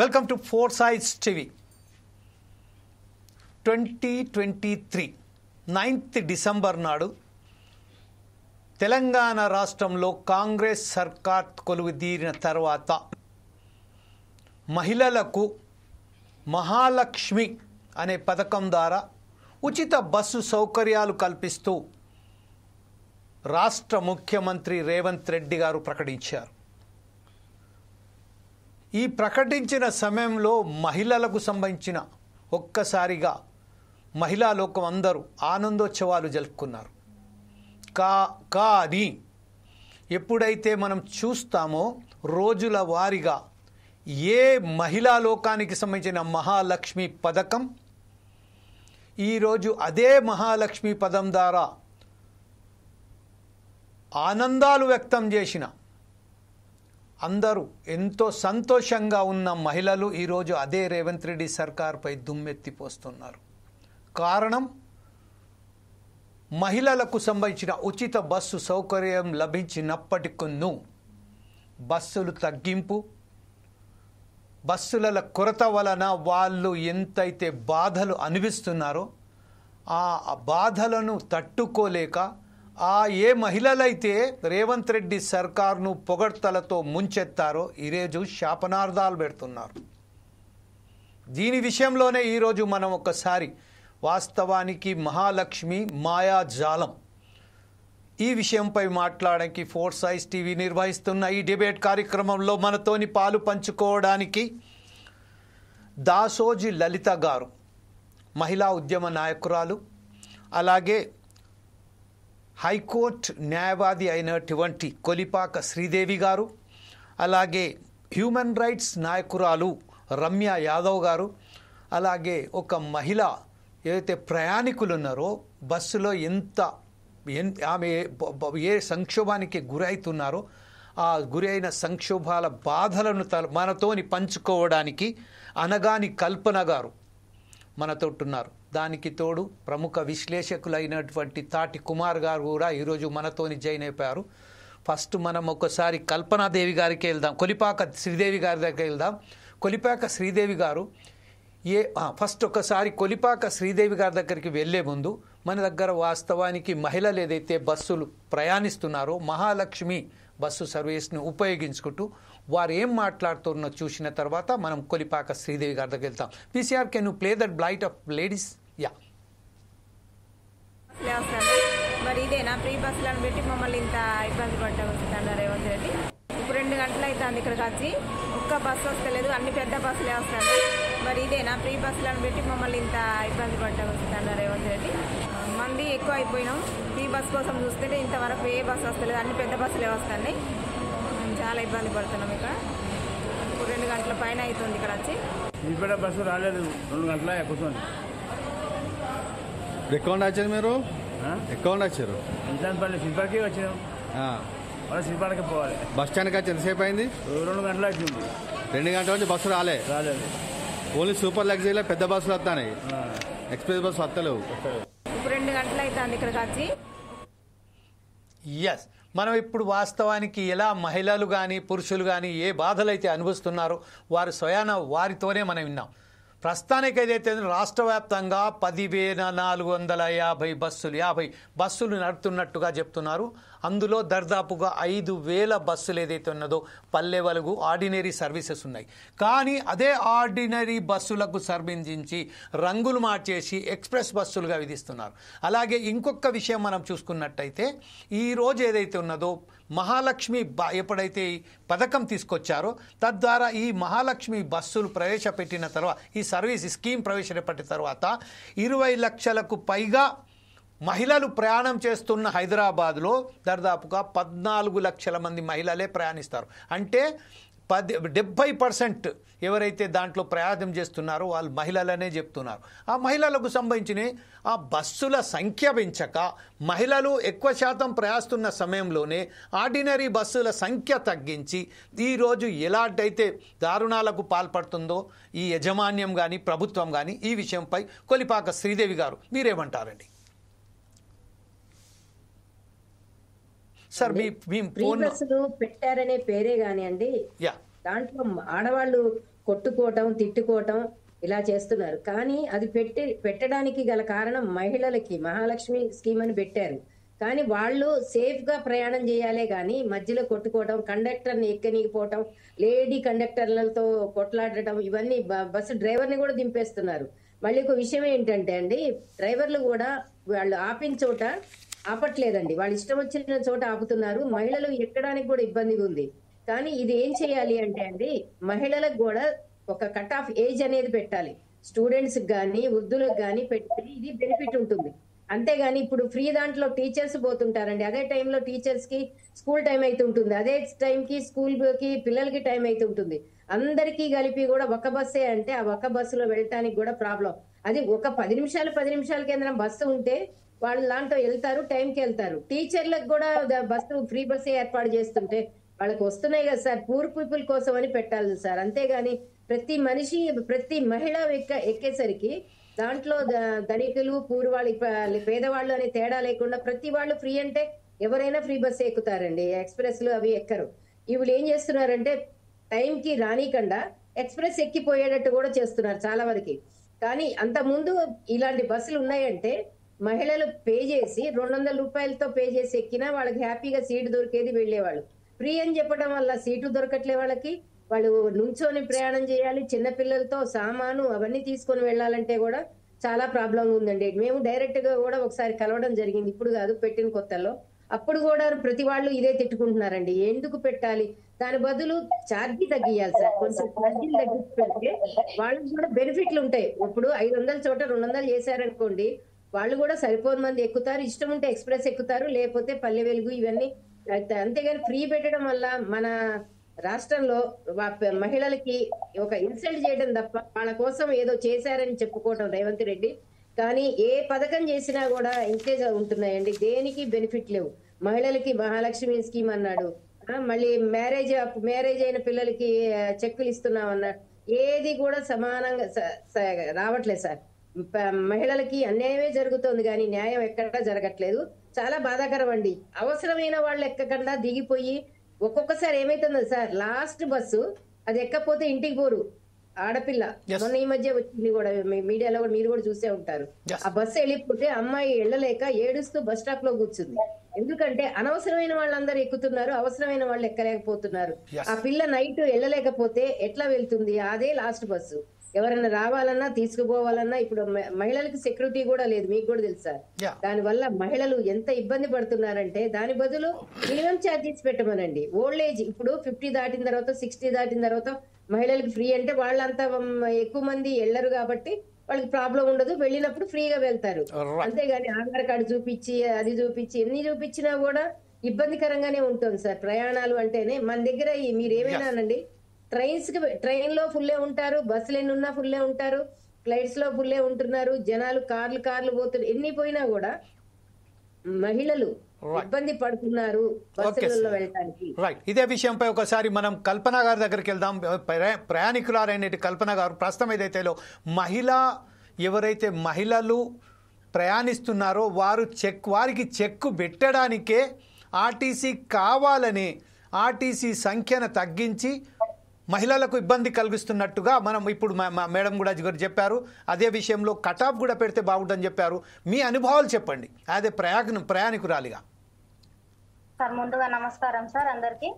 Welcome to four sides TV. 2023 9th December నాడు తెలంగాణ రాష్ట్రంలో కాంగ్రెస్ సర్కార్ కొలువుదీరిన తర్వాత మహిళలకు మహాలక్ష్మి అనే పథకం ద్వారా ఉచిత బస్సు సౌకర్యాలు కల్పిస్తూ రాష్ట్ర ముఖ్యమంత్రి రేవంత్ రెడ్డి గారు ప్రకటించారు. ఈ ప్రకటించిన సమయంలో మహిళలకు సంబంధించిన ఒక్కసారిగా మహిళా లోకం అందరూ ఆనందోత్సవాలు జరుపుకున్నారు. కానీ ఎప్పుడైతే మనం చూస్తామో రోజుల వారీగా ఏ మహిళా లోకానికి సంబంధించిన మహాలక్ష్మి పథకం ఈరోజు అదే మహాలక్ష్మి పదం ద్వారా ఆనందాలు వ్యక్తం చేసిన అందరూ ఎంతో సంతోషంగా ఉన్న మహిళలు ఈరోజు అదే రేవంత్ రెడ్డి సర్కార్పై దుమ్మెత్తిపోస్తున్నారు. కారణం మహిళలకు సంబంధించిన ఉచిత బస్సు సౌకర్యం లభించినప్పటికీ బస్సులు తగ్గింపు, బస్సుల కొరత వలన వాళ్ళు ఎంతైతే బాధలు అనుభవిస్తున్నారో ఆ బాధలను తట్టుకోలేక ఏ మహిళలైతే రేవంత్ రెడ్డి సర్కార్ను పొగడ్తలతో ముంచెత్తారో ఈరోజు శాపనార్థాలు పెడుతున్నారు. దీని విషయంలోనే ఈరోజు మనం ఒకసారి వాస్తవానికి మహాలక్ష్మి మాయాజాలం ఈ విషయంపై మాట్లాడడానికి ఫోర్ సైజ్ టీవీ నిర్వహిస్తున్న ఈ డిబేట్ కార్యక్రమంలో మనతోని పాలు పంచుకోవడానికి దాసోజి లలిత గారు, మహిళా ఉద్యమ నాయకురాలు, అలాగే హైకోర్టు న్యాయవాది అయినటువంటి కొలిపాక శ్రీదేవి గారు, అలాగే హ్యూమన్ రైట్స్ నాయకురాలు రమ్య యాదవ్ గారు, అలాగే ఒక మహిళ ఏదైతే ప్రయాణికులు ఉన్నారో బస్సులో ఆమె ఏ సంక్షోభానికి గురవుతున్నారో ఆ గురి అయిన సంక్షోభాల బాధలను మనతోని పంచుకోవడానికి అనగాని కల్పన గారు మనతో ఉన్నారు. దానికి తోడు ప్రముఖ విశ్లేషకులైనటువంటి తాటి కుమార్ గారు కూడా ఈరోజు మనతోని జాయిన్ అయిపోయారు. ఫస్ట్ మనం ఒకసారి కల్పనాదేవి గారికి వెళ్దాం, కొలిపాక శ్రీదేవి గారి దగ్గరికి వెళ్దాం. కొలిపాక శ్రీదేవి గారు ఫస్ట్ ఒకసారి కొలిపాక శ్రీదేవి గారి దగ్గరికి వెళ్లే ముందు మన దగ్గర వాస్తవానికి మహిళలు ఏదైతే బస్సులు ప్రయాణిస్తున్నారో మహాలక్ష్మి బస్సు సర్వీస్ను ఉపయోగించుకుంటూ వారు ఏం మాట్లాడుతున్నో చూసిన తర్వాత మనం కొలిపాక శ్రీదేవి గారి దగ్గర వెళ్తాం. PCR can you play that blight of ladies? Yeah, మరి ఇదేనా ఫ్రీ బస్సులను పెట్టి మమ్మల్ని ఇంత ఇబ్బంది పడ్డా రేవంత్ రెడ్డి? ఇప్పుడు 2 గంటలు అవుతుంది ఇక్కడికి వచ్చి ఒక్క బస్సు వస్తలేదు, అన్ని పెద్ద బస్సులే వస్తాయి. మరి ఇదేనా ఫ్రీ బస్సులను పెట్టి మమ్మల్ని ఇంత ఇబ్బంది పడ్డా రేవంత్ రెడ్డి? మంది ఎక్కువ అయిపోయినాం. ఫ్రీ బస్ కోసం చూస్తుంటే ఇంతవరకు ఏ బస్సు వస్తలేదు, అన్ని పెద్ద బస్సులే వస్తున్నాయి. మేము చాలా ఇబ్బంది పడుతున్నాం. ఇక్కడ ఇప్పుడు 2 గంటల పైన అవుతుంది ఇక్కడ వచ్చి. ఇక్కడ బస్సు రాలేదు, 2 గంటల కూర్చోండి. ఎక్కడ వచ్చారు మీరు? ఎక్కడ వచ్చారు? ఇంతాన్పల్లి శిల్పాకి వచ్చినాం. మళ్ళీ శిల్పానికి పోవాలి. బస్ స్టాండ్కి వచ్చి ఎంతసేపు అయింది? 2 గంటలు అవుతుంది. 2 గంటల నుంచి బస్సు రాలేదు. ఓన్లీ సూపర్ లగ్జరీలో పెద్ద బస్సులు వస్తాయి, ఎక్స్ప్రెస్ బస్సు వస్తలేవు. ఇప్పుడు 2 గంటలు అవుతుంది ఇక్కడికి వచ్చి. ఎస్, మనం ఇప్పుడు వాస్తవానికి ఎలా మహిళలు కానీ పురుషులు కానీ ఏ బాధలు అయితే అనుభవిస్తున్నారో వారు స్వయాన వారితోనే మనం విన్నాం. ప్రస్తుతానికి ఏదైతే రాష్ట్ర వ్యాప్తంగా 10,450 బస్సులు నడుపుతున్నట్టుగా చెప్తున్నారు. అందులో దాదాపుగా 5,000 బస్సులు ఏదైతే ఉన్నదో పల్లె వెలుగు ఆర్డినరీ సర్వీసెస్ ఉన్నాయి. కానీ అదే ఆర్డినరీ బస్సులకు సంబంధించి రంగులు మార్చేసి ఎక్స్ప్రెస్ బస్సులుగా విధిస్తున్నారు. అలాగే ఇంకొక విషయం మనం చూసుకున్నట్టయితే ఈరోజు ఏదైతే ఉన్నదో మహాలక్ష్మి ఎప్పుడైతే ఈ పథకం తీసుకొచ్చారో తద్వారా ఈ మహాలక్ష్మి బస్సులు ప్రవేశపెట్టిన తర్వాత ఈ సర్వీస్ స్కీమ్ ప్రవేశపెట్టిన తర్వాత 20 లక్షలకు పైగా మహిళలు ప్రయాణం చేస్తున్న హైదరాబాద్లో దాదాపుగా 14 లక్షల మంది మహిళలే ప్రయాణిస్తారు. అంటే 70% ఎవరైతే దాంట్లో ప్రయాణం చేస్తున్నారో వాళ్ళు మహిళలనే చెప్తున్నారు. ఆ మహిళలకు సంబంధించిన ఆ బస్సుల సంఖ్య పెంచక మహిళలు ఎక్కువ శాతం ప్రయాణిస్తున్న సమయంలోనే ఆర్డినరీ బస్సుల సంఖ్య తగ్గించి ఈరోజు ఎలాంటైతే దారుణాలకు పాల్పడుతుందో ఈ యజమాన్యం కానీ ప్రభుత్వం కానీ ఈ విషయంపై కొలిపాక శ్రీదేవి గారు మీరేమంటారండి? ఫ్రీ బస్సులు పెట్టారనే పేరే కానివ్వండి, దాంట్లో ఆడవాళ్ళు కొట్టుకోవటం, తిట్టుకోవటం ఇలా చేస్తున్నారు. కానీ అది పెట్టడానికి గల కారణం మహిళలకి మహాలక్ష్మి స్కీమ్ అని పెట్టారు. కానీ వాళ్ళు సేఫ్ గా ప్రయాణం చేయాలే గాని మధ్యలో కొట్టుకోవడం, కండక్టర్ ని ఎక్కనీకపోవటం, లేడీ కండక్టర్లతో కొట్లాడటం, ఇవన్నీ బస్సు డ్రైవర్ ని కూడా దింపేస్తున్నారు. మళ్ళీ ఒక విషయం ఏంటంటే అండి, డ్రైవర్లు కూడా వాళ్ళు ఆపిన చోట ఆపట్లేదండి, వాళ్ళు ఇష్టం వచ్చిన చోట ఆపుతున్నారు. మహిళలు ఎక్కడానికి కూడా ఇబ్బందిగా ఉంది. కానీ ఇది ఏం చేయాలి అంటే అండి, మహిళలకు కూడా ఒక కట్ ఆఫ్ ఏజ్ అనేది పెట్టాలి. స్టూడెంట్స్ కానీ వృద్ధులకు కానీ పెట్టి ఇది బెనిఫిట్ ఉంటుంది. అంతేగాని ఇప్పుడు ఫ్రీ దాంట్లో టీచర్స్ పోతుంటారండి, అదే టైంలో టీచర్స్ కి స్కూల్ టైం అయితే ఉంటుంది, అదే టైంకి స్కూల్ కి పిల్లలకి టైం అయితే ఉంటుంది. అందరికీ కలిపి కూడా ఒక బస్సే అంటే ఆ ఒక్క బస్సులో వెళ్ళటానికి కూడా ప్రాబ్లం. అది ఒక 10 నిమిషాల కేంద్రం బస్సు ఉంటే వాళ్ళు దాంట్లో వెళ్తారు, టైంకి వెళ్తారు. టీచర్లకు కూడా బస్సు ఫ్రీ బస్సే ఏర్పాటు చేస్తుంటే వాళ్ళకి వస్తున్నాయి కదా సార్, పూర్ పీపుల్ కోసం అని పెట్టాలి సార్. అంతేగాని ప్రతి మనిషి ప్రతి మహిళ ఎక్కేసరికి దాంట్లో ధనికులు పూర్వాళ్ళు పేదవాళ్ళు అనే తేడా లేకుండా ప్రతి వాళ్ళు ఫ్రీ అంటే ఎవరైనా ఫ్రీ బస్సు ఎక్కుతారండి, ఎక్స్ప్రెస్ లు అవి ఎక్కరు. ఇవి ఏం చేస్తున్నారంటే టైంకి రానికుండా ఎక్స్ప్రెస్ ఎక్కిపోయేటట్టు కూడా చేస్తున్నారు చాలా వరకు. కానీ అంత ముందు ఇలాంటి బస్సులు ఉన్నాయంటే మహిళలు పే చేసి 200 రూపాయలతో పే చేసి ఎక్కినా వాళ్ళకి హ్యాపీగా సీటు దొరికేది, వెళ్లేవాళ్ళు. ఫ్రీ అని చెప్పడం వల్ల సీటు దొరకట్లే వాళ్ళకి, వాళ్ళు నుంచోని ప్రయాణం చేయాలి, చిన్నపిల్లలతో సామాను అవన్నీ తీసుకొని వెళ్ళాలంటే కూడా చాలా ప్రాబ్లం ఉందండి. మేము డైరెక్ట్ గా కూడా ఒకసారి కలవడం జరిగింది, ఇప్పుడు కాదు పెట్టిన కొత్తలో. అప్పుడు కూడా ప్రతి వాళ్ళు ఇదే తిట్టుకుంటున్నారండి, ఎందుకు పెట్టాలి, దాని బదులు ఛార్జీ తగ్గియాలి సార్. కొంచెం ఛార్జీలు తగ్గించి పెడితే వాళ్ళకి కూడా బెనిఫిట్లు ఉంటాయి. ఇప్పుడు 500 చోట 200 చేశారనుకోండి, వాళ్ళు కూడా సరిపోని మంది ఎక్కుతారు, ఇష్టం ఉంటే ఎక్స్ప్రెస్ ఎక్కుతారు, లేకపోతే పల్లె వెలుగు ఇవన్నీ. అంతేగాని ఫ్రీ పెట్టడం వల్ల మన రాష్ట్రంలో మహిళలకి ఒక ఇన్సల్ట్ చేయడం తప్ప వాళ్ళ కోసం ఏదో చేశారని చెప్పుకోవటం రేవంత్ రెడ్డి. కానీ ఏ పథకం చేసినా కూడా ఇంతే ఉంటున్నాయండి, దేనికి బెనిఫిట్ లేవు. మహిళలకి మహాలక్ష్మి స్కీమ్ అన్నాడు, మళ్ళీ మ్యారేజ్ అయిన పిల్లలకి చెక్కులు ఇస్తున్నాం అన్నాడు, ఏది కూడా సమానంగా రావట్లేదు సార్. మహిళలకి అన్యాయమే జరుగుతోంది కానీ న్యాయం ఎక్కడా జరగట్లేదు. చాలా బాధాకరం అండి. అవసరమైన వాళ్ళు ఎక్కకుండా దిగిపోయి ఒక్కొక్కసారి ఏమైతుందో సార్, లాస్ట్ బస్సు అది ఎక్కపోతే ఇంటికి పోరు ఆడపిల్ల. మొన్న ఈ మధ్య వచ్చింది కూడా మీడియాలో కూడా మీరు కూడా చూసే ఉంటారు. ఆ బస్సు వెళ్ళిపోతే అమ్మాయి వెళ్ళలేక ఏడుస్తూ బస్ స్టాప్ లో కూర్చుంది. ఎందుకంటే అనవసరమైన వాళ్ళందరూ ఎక్కుతున్నారు, అవసరమైన వాళ్ళు ఎక్కలేకపోతున్నారు. ఆ పిల్ల నైట్ వెళ్ళలేకపోతే ఎట్లా వెళ్తుంది, అదే లాస్ట్ బస్సు. ఎవరైనా రావాలన్నా తీసుకుపోవాలన్నా ఇప్పుడు మహిళలకు సెక్యూరిటీ కూడా లేదు, మీకు కూడా తెలుసా. దాని వల్ల మహిళలు ఎంత ఇబ్బంది పడుతున్నారంటే దాని బదులు మినిమం ఛార్జెస్ పెట్టమనండి. ఓల్డ్ ఏజ్ ఇప్పుడు 50 దాటిన తర్వాత 60 దాటిన తర్వాత మహిళలకు ఫ్రీ అంటే వాళ్ళంతా ఎక్కువ మంది వెళ్ళరు కాబట్టి వాళ్ళకి ప్రాబ్లం ఉండదు, వెళ్ళినప్పుడు ఫ్రీగా వెళ్తారు. అంతేగాని ఆధార్ కార్డు చూపించి అది చూపించి ఎన్ని చూపించినా కూడా ఇబ్బందికరంగానే ఉంటుంది సార్ ప్రయాణాలు అంటేనే. మన దగ్గర మీరు ఏమైనానండి, ట్రైన్ లో ఫుల్లే ఉంటారు, బస్సులు ఎన్ని ఉన్నా ఫుల్లే ఉంటారు, ఫ్లైట్స్ లో ఫుల్లే ఉంటున్నారు జనాలు, కార్లు పోతున్నారు, ఎన్ని పోయినా కూడా మహిళలు ఇబ్బంది పడుతున్నారు బస్సులలో వెళ్ళడానికి. రైట్, ఇదే విషయంపై ఒకసారి మనం కల్పన గారి దగ్గరికి వెళ్దాం. ప్రయాణికులారైన కల్పన గారు, ప్రస్తుతం ఏదైతే ఎవరైతే మహిళలు ప్రయాణిస్తున్నారో వారికి చెక్కు పెట్టడానికే ఆర్టీసీ కావాలని ఆర్టీసీ సంఖ్యను తగ్గించి మహిళలకు ఇబ్బంది కలిగిస్తున్నట్టుగా మనం ఇప్పుడు మేడం కూడా చెప్పారు. అదే విషయంలో కటాఫ్ కూడా పెడితే బాగుంటుందని చెప్పారు. మీ అనుభవాలు చెప్పండి అదే ప్రయాణికురాలిగా. సార్ ముందుగా నమస్కారం సార్ అందరికి.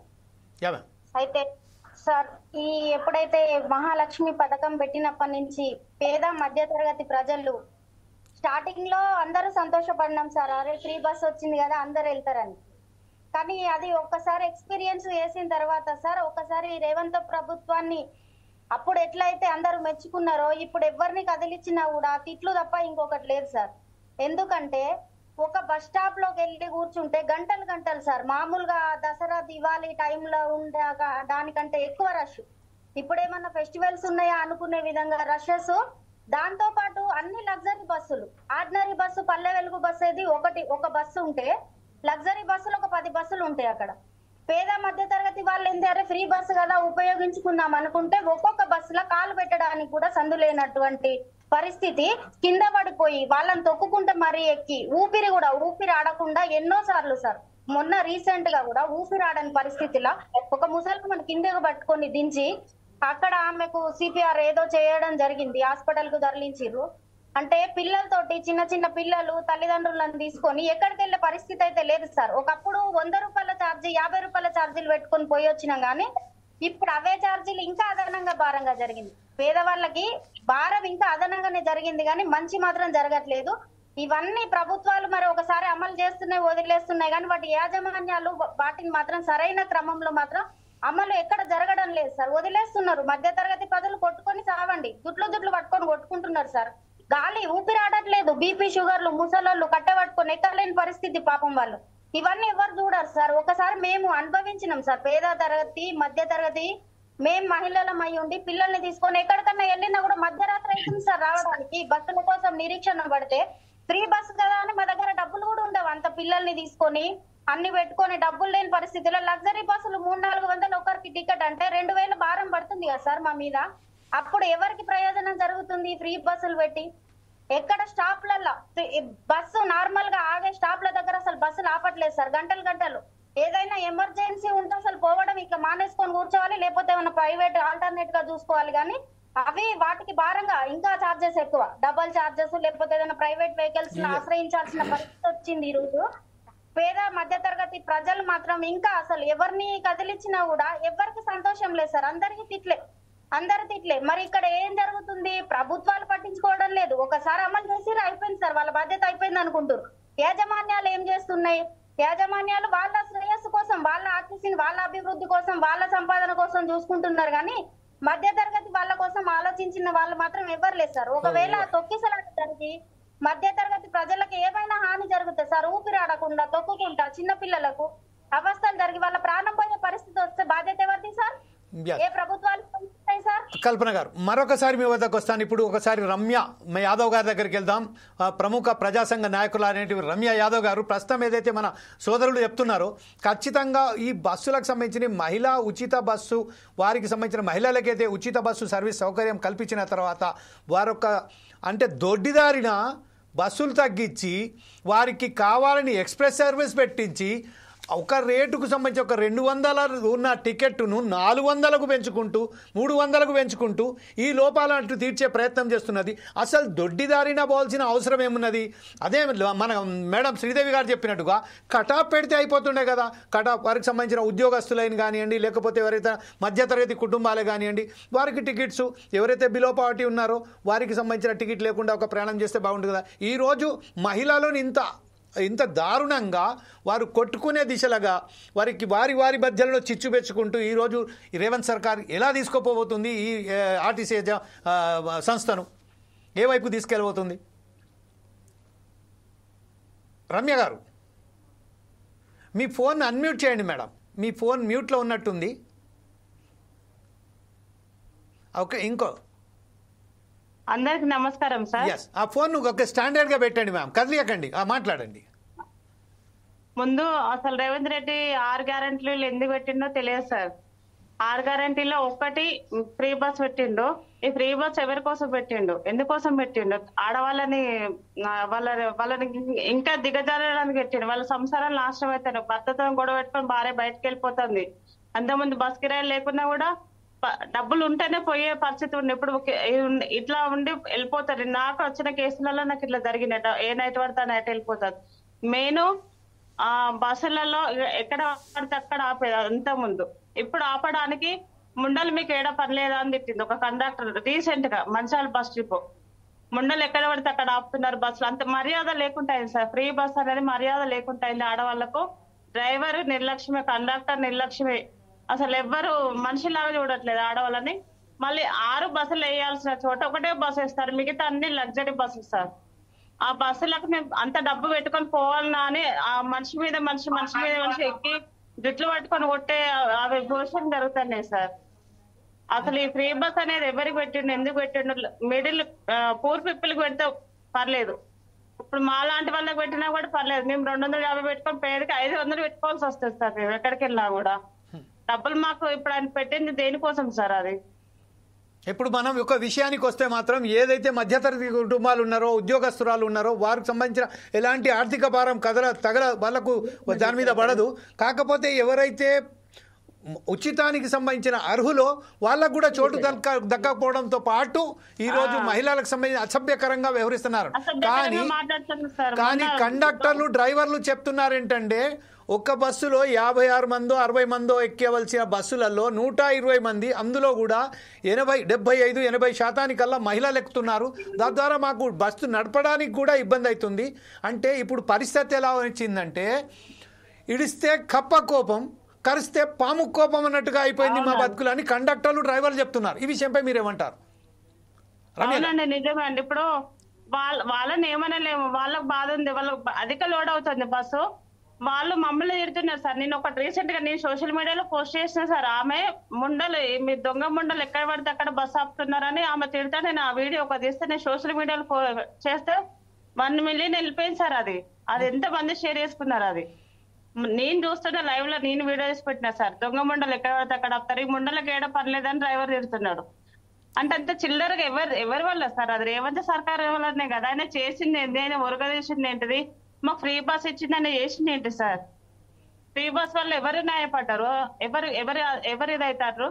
అయితే సార్ ఎప్పుడైతే మహాలక్ష్మి పథకం పెట్టినప్పటి నుంచి పేద మధ్య తరగతి ప్రజలు స్టార్టింగ్ లో అందరూ సంతోషపడినాం సార్, అరే ఫ్రీ బస్ వచ్చింది కదా అందరు వెళ్తారని. కానీ అది ఒక్కసారి ఎక్స్పీరియన్స్ చేసిన తర్వాత సార్, ఒక్కసారి రేవంత్ ప్రభుత్వాన్ని అప్పుడు ఎట్లయితే అందరూ మెచ్చుకున్నారో ఇప్పుడు ఎవరిని కదిలిచ్చినా కూడా తిట్లు తప్ప ఇంకొకటి లేదు సార్. ఎందుకంటే ఒక బస్ స్టాప్ లోకి వెళ్ళి కూర్చుంటే గంటలు సార్, మామూలుగా దసరా దివాళీ టైంలో ఉండే దానికంటే ఎక్కువ రష్. ఇప్పుడేమన్నా ఫెస్టివల్స్ ఉన్నాయా అనుకునే విధంగా రషెస్. దాంతో పాటు అన్ని లగ్జరీ బస్సులు, ordinary bus Palle Velugu bus ఏది ఒక బస్సు ఉంటే లగ్జరీ బస్సులు ఒక 10 బస్సులు ఉంటాయి. అక్కడ పేద మధ్య తరగతి వాళ్ళు ఏంటంటే ఫ్రీ బస్సు కదా ఉపయోగించుకుందాం అనుకుంటే ఒక్కొక్క బస్సులో కాలు పెట్టడానికి కూడా సందు లేనటువంటి పరిస్థితి. కింద పడిపోయి వాళ్ళని తొక్కుకుంటే మరీ ఎక్కి ఊపిరి ఆడకుండా ఎన్నో సార్లు సార్, మొన్న రీసెంట్ గా కూడా ఊపిరి ఆడని పరిస్థితిలో ఒక ముసలి మన కిందకు పట్టుకొని దించి అక్కడ ఆమెకు సిపిఆర్ ఏదో చేయడం జరిగింది, హాస్పిటల్ కు తరలించిర్రు. అంటే పిల్లలతోటి చిన్న చిన్న పిల్లలు తల్లిదండ్రులను తీసుకొని ఎక్కడికి వెళ్లే పరిస్థితి అయితే లేదు సార్. ఒకప్పుడు 100 రూపాయల ఛార్జీ 50 రూపాయల ఛార్జీలు పెట్టుకొని పోయి వచ్చినాం కానీ ఇప్పుడు అవే ఛార్జీలు ఇంకా అదనంగా భారంగా జరిగింది. పేదవాళ్ళకి భారం ఇంకా అదనంగానే జరిగింది కానీ మంచి మాత్రం జరగట్లేదు. ఇవన్నీ ప్రభుత్వాలు మరి ఒకసారి అమలు చేస్తున్నాయి, వదిలేస్తున్నాయి కానీ వాటి యాజమాన్యాలు వాటిని మాత్రం సరైన క్రమంలో మాత్రం అమలు ఎక్కడ జరగడం లేదు సార్. వదిలేస్తున్నారు. మధ్య తరగతి ప్రజలు కొట్టుకొని సావండి, దుట్లు పట్టుకొని కొట్టుకుంటున్నారు సార్. గాలి ఊపిరాడట్లేదు. బీపీ షుగర్లు ముసలోళ్ళు కట్టబట్టుకొని ఎక్కలేని పరిస్థితి పాపం వాళ్ళు. ఇవన్నీ ఎవరు చూడరు సార్. ఒకసారి మేము అనుభవించినాం సార్. పేద తరగతి మధ్య తరగతి మేము మహిళలమై ఉండి పిల్లల్ని తీసుకొని ఎక్కడికన్నా వెళ్ళినా కూడా మధ్యరాత్రి అవుతుంది సార్ రావడానికి. బస్సుల కోసం నిరీక్షణ పడితే ఫ్రీ బస్సు కదా అని మా దగ్గర డబ్బులు కూడా ఉండవు. అంత పిల్లల్ని తీసుకొని అన్ని పెట్టుకొని డబ్బులు లేని పరిస్థితిలో లగ్జరీ బస్సులు 300-400 ఒకరికి టికెట్ అంటే 2000 భారం పడుతుంది కదా సార్ మా మీద. అప్పుడు ఎవరికి ప్రయోజనం జరుగుతుంది ఫ్రీ బస్సులు పెట్టి? ఎక్కడ స్టాప్లలో బస్సు నార్మల్ గా ఆగే స్టాప్ల దగ్గర అసలు బస్సులు ఆపట్లేదు సార్. గంటలు ఏదైనా ఎమర్జెన్సీ ఉంటే అసలు పోవడం ఇట్లా మానేసుకొని కూర్చోవాలి, లేకపోతే ఏమైనా ప్రైవేట్ ఆల్టర్నేట్ గా చూసుకోవాలి. కానీ అవి వాటికి భారంగా ఇంకా ఛార్జెస్ ఎక్కువ, డబల్ ఛార్జెస్, లేకపోతే ఏదైనా ప్రైవేట్ వెహికల్స్ ఆశ్రయించాల్సిన పరిస్థితి వచ్చింది ఈ రోజు. పేద మధ్య తరగతి ప్రజలు మాత్రం ఇంకా అసలు ఎవరిని కదిలిచ్చినా కూడా ఎవరికి సంతోషం లేదు సార్. అందరికి తిట్లే. మరి ఇక్కడ ఏం జరుగుతుంది? ప్రభుత్వాలు పట్టించుకోవడం లేదు. ఒకసారి అమలు చేసి అయిపోయింది సార్, వాళ్ళ బాధ్యత అయిపోయింది అనుకుంటారు. యాజమాన్యాలు ఏం చేస్తున్నాయి? యాజమాన్యాలు వాళ్ళ శ్రేయస్సు కోసం, వాళ్ళ ఆర్టీసీని వాళ్ళ అభివృద్ధి కోసం, వాళ్ళ సంపాదన కోసం చూసుకుంటున్నారు కానీ మధ్య తరగతి వాళ్ళ కోసం ఆలోచించిన వాళ్ళు మాత్రం ఎవరు లేదు సార్. ఒకవేళ తొక్కిసలాట జరిగి మధ్య తరగతి ప్రజలకు ఏమైనా హాని జరుగుతుంది సార్, ఊపిరాడకుండా తొక్కుకుంటా చిన్న పిల్లలకు అవస్థలు జరిగి వాళ్ళ ప్రాణం పోయే పరిస్థితి వస్తే బాధ్యత ఎవరిది సార్? ఏ ప్రభుత్వాలు సార్? కల్పన గారు, మరొకసారి మీ వద్దకు వస్తాను. ఇప్పుడు ఒకసారి రమ్య యాదవ్ గారి దగ్గరికి వెళ్దాం. ప్రముఖ ప్రజాసంఘ నాయకులు అనేటువంటి రమ్య యాదవ్ గారు, ప్రస్తుతం ఏదైతే మన సోదరులు చెప్తున్నారో ఖచ్చితంగా ఈ బస్సులకు సంబంధించిన మహిళా ఉచిత బస్సు, వారికి సంబంధించిన మహిళలకైతే ఉచిత బస్సు సర్వీస్ సౌకర్యం కల్పించిన తర్వాత వారొక అంటే దొడ్డిదారిన బస్సులు తగ్గించి వారికి కావాలని ఎక్స్ప్రెస్ సర్వీస్ పెట్టించి ఒక రేటుకు సంబంధించి ఒక 200 ఉన్న టికెట్ను 400కు పెంచుకుంటూ 300కు పెంచుకుంటూ ఈ లోపాలను తీర్చే ప్రయత్నం చేస్తున్నది. అసలు దొడ్డిదారిన పోవాల్సిన అవసరం ఏమున్నది? అదే మన మేడం శ్రీదేవి గారు చెప్పినట్టుగా కటాఫ్ పెడితే అయిపోతుండే కదా. కటాఫ్ వారికి సంబంధించిన ఉద్యోగస్తులైన కానివ్వండి, లేకపోతే ఎవరైతే మధ్యతరగతి కుటుంబాలే కానివ్వండి, వారికి టికెట్స్, ఎవరైతే బిలో పావర్టీ ఉన్నారో వారికి సంబంధించిన టికెట్ లేకుండా ఒక ప్రయాణం చేస్తే బాగుంటుంది కదా. ఈరోజు మహిళలను ఇంత దారుణంగా వారు కొట్టుకునే దిశలుగా వారికి వారి మధ్యలో చిచ్చు పెంచుకుంటూ ఈరోజు రేవంత్ సర్కార్ ఎలా తీసుకోపోతుంది ఈ ఆర్టీసీ సంస్థను, ఏ వైపు తీసుకెళ్ళబోతుంది? రమ్య గారు, మీ ఫోన్ అన్మ్యూట్ చేయండి మేడం. మీ ఫోన్ మ్యూట్లో ఉన్నట్టుంది. ఓకే, అందరికి నమస్కారం సార్. ఆ ఫోన్ ఒక స్టాండర్డ్ గా పెట్టండి మ్యామ్, కదిలియకండి, మాట్లాడండి. ముందు అసలు రేవంత్ రెడ్డి 6 గ్యారెంటీలు ఎందుకు పెట్టిండో తెలియదు సార్. 6 గ్యారెంటీలో ఒకటి ఫ్రీ బస్ పెట్టిండు. ఈ ఫ్రీ బస్ ఎవరి కోసం పెట్టిండు, ఎందుకోసం పెట్టిండు? ఆడవాళ్ళని వాళ్ళని ఇంకా దిగజారడానికి పెట్టిండు. వాళ్ళ సంసారాలు నాశనం అవుతారు. భర్తతో గొడవ పెట్టుకొని భార్య బయటకు వెళ్ళిపోతుంది. అంతకుముందు బస్ కిరాయి లేకున్నా కూడా డబ్బులు ఉంటేనే పోయే పరిస్థితి ఉంది. ఇప్పుడు ఇట్లా ఉండి వెళ్ళిపోతారు. నాకు వచ్చిన కేసులలో నాకు ఇట్లా జరిగినట్టు ఏ నైట్ పడితే నైట్ వెళ్ళిపోతారు. మెయిన్ బస్సులలో ఎక్కడ పడితే అక్కడ ఆపేది అంత ముందు. ఇప్పుడు ఆపడానికి ముండలు మీకు ఏడా పని లేదా అని తిట్టింది ఒక కండక్టర్ రీసెంట్ గా. మంచాల బస్ ట్రిప్ ముండలు ఎక్కడ పడితే అక్కడ ఆపుతున్నారు బస్సులు. అంత మర్యాద లేకుంటాయింది సార్. ఫ్రీ బస్ అనేది మర్యాద లేకుంటాయింది. ఆడవాళ్లకు డ్రైవర్ నిర్లక్ష్యమే, కండక్టర్ నిర్లక్ష్యమే. అసలు ఎవ్వరు మనిషిలాగా చూడట్లేదు ఆడవాళ్ళని. మళ్ళీ 6 బస్సులు వేయాల్సిన చోట ఒకటే బస్సు వేస్తారు, మిగతా అన్ని లగ్జరీ బస్సులు సార్. ఆ బస్సులకు మేము అంత డబ్బు పెట్టుకొని పోవాలన్నా అని ఆ మనిషి మీద మనిషి ఎక్కి జుట్లు పట్టుకొని కొట్టే అవి భోషణ జరుగుతున్నాయి సార్. అసలు ఈ ఫ్రీ బస్ అనేది ఎవరికి పెట్టిండు, ఎందుకు పెట్టిండు? మిడిల్ పూర్ పీపుల్ కి పెడితే పర్లేదు, ఇప్పుడు మా లాంటి వాళ్ళకి పెట్టినా కూడా పర్లేదు. మేము 250 పెట్టుకొని పేరుకి 500 పెట్టుకోవాల్సి వస్తుంది సార్. మేము ఎక్కడికి వెళ్ళినా కూడా డబ్బులు మాకు ఇప్పుడు ఆయన పెట్టింది దేనికోసం సార్? అది ఇప్పుడు మనం ఒక విషయానికి వస్తే మాత్రం ఏదైతే మధ్యతరగతి కుటుంబాలు ఉన్నారో, ఉద్యోగస్తురాలు ఉన్నారో వారికి సంబంధించిన ఎలాంటి ఆర్థిక భారం తగల వాళ్ళకు దాని మీద పడదు. కాకపోతే ఎవరైతే ఉచితానికి సంబంధించిన అర్హులు వాళ్ళకు కూడా చోటు దక్కకపోవడంతో పాటు ఈ రోజు మహిళలకు సంబంధించి అసభ్యకరంగా వ్యవహరిస్తున్నారు. కానీ కండక్టర్లు డ్రైవర్లు చెప్తున్నారు ఏంటంటే ఒక్క బస్సులో 56 మందో 60 మందో ఎక్కవలసిన బస్సులలో 120 మంది, అందులో కూడా 75-80% మహిళలు ఎక్కుతున్నారు. తద్వారా మాకు బస్సు నడపడానికి కూడా ఇబ్బంది అవుతుంది. అంటే ఇప్పుడు పరిస్థితి ఎలా వచ్చిందంటే ఇడిస్తే కప్ప కోపం, కరిస్తే పాము కోపం అన్నట్టుగా అయిపోయింది మా బతుకులు అని కండక్టర్లు డ్రైవర్లు చెప్తున్నారు. ఈ విషయంపై మీరేమంటారు? అవునండి, నిజమే అండి. ఇప్పుడు వాళ్ళని ఏమనలేము, వాళ్ళకి బాధ ఉంది, వాళ్ళకి అధిక లోడ్ అవుతుంది బస్సు. వాళ్ళు మమ్మల్ని తిడుతున్నారు సార్. నేను ఒకటి రీసెంట్ గా నేను సోషల్ మీడియాలో పోస్ట్ చేసిన సార్, ఆమె ముండలు మీ దొంగ ముండలు ఎక్కడ పడితే అక్కడ బస్సు ఆపుతున్నారని ఆమె తిడతా. నేను ఆ వీడియో ఒక తీస్తే నేను సోషల్ మీడియాలో చేస్తే 1 మిలియన్ వెళ్ళిపోయింది సార్. అది ఎంత మంది షేర్ చేసుకున్నారు. అది నేను చూస్తున్న లైవ్ లో నేను వీడియో చేసి పెట్టినా సార్. దొంగ ముండలు ఎక్కడ పడితే అక్కడ ఆపుతారు, ఈ ముండలకి ఏడ పర్లేదని డ్రైవర్ తిడుతున్నాడు. అంటే అంత చిల్లరగా ఎవరి వల్ల సార్? అది రేవంత్ సర్కార్ వల్లనే కదా. ఆయన చేసింది ఏంటి, ఆయన ఒరగదీసింది ఏంటిది, మాకు ఫ్రీ బస్ ఇచ్చింది ఆయన చేసింది ఏంటి సార్? ఫ్రీ బస్ వల్ల ఎవరు న్యాయపడ్డారు, ఎవరు ఇదవుతారు?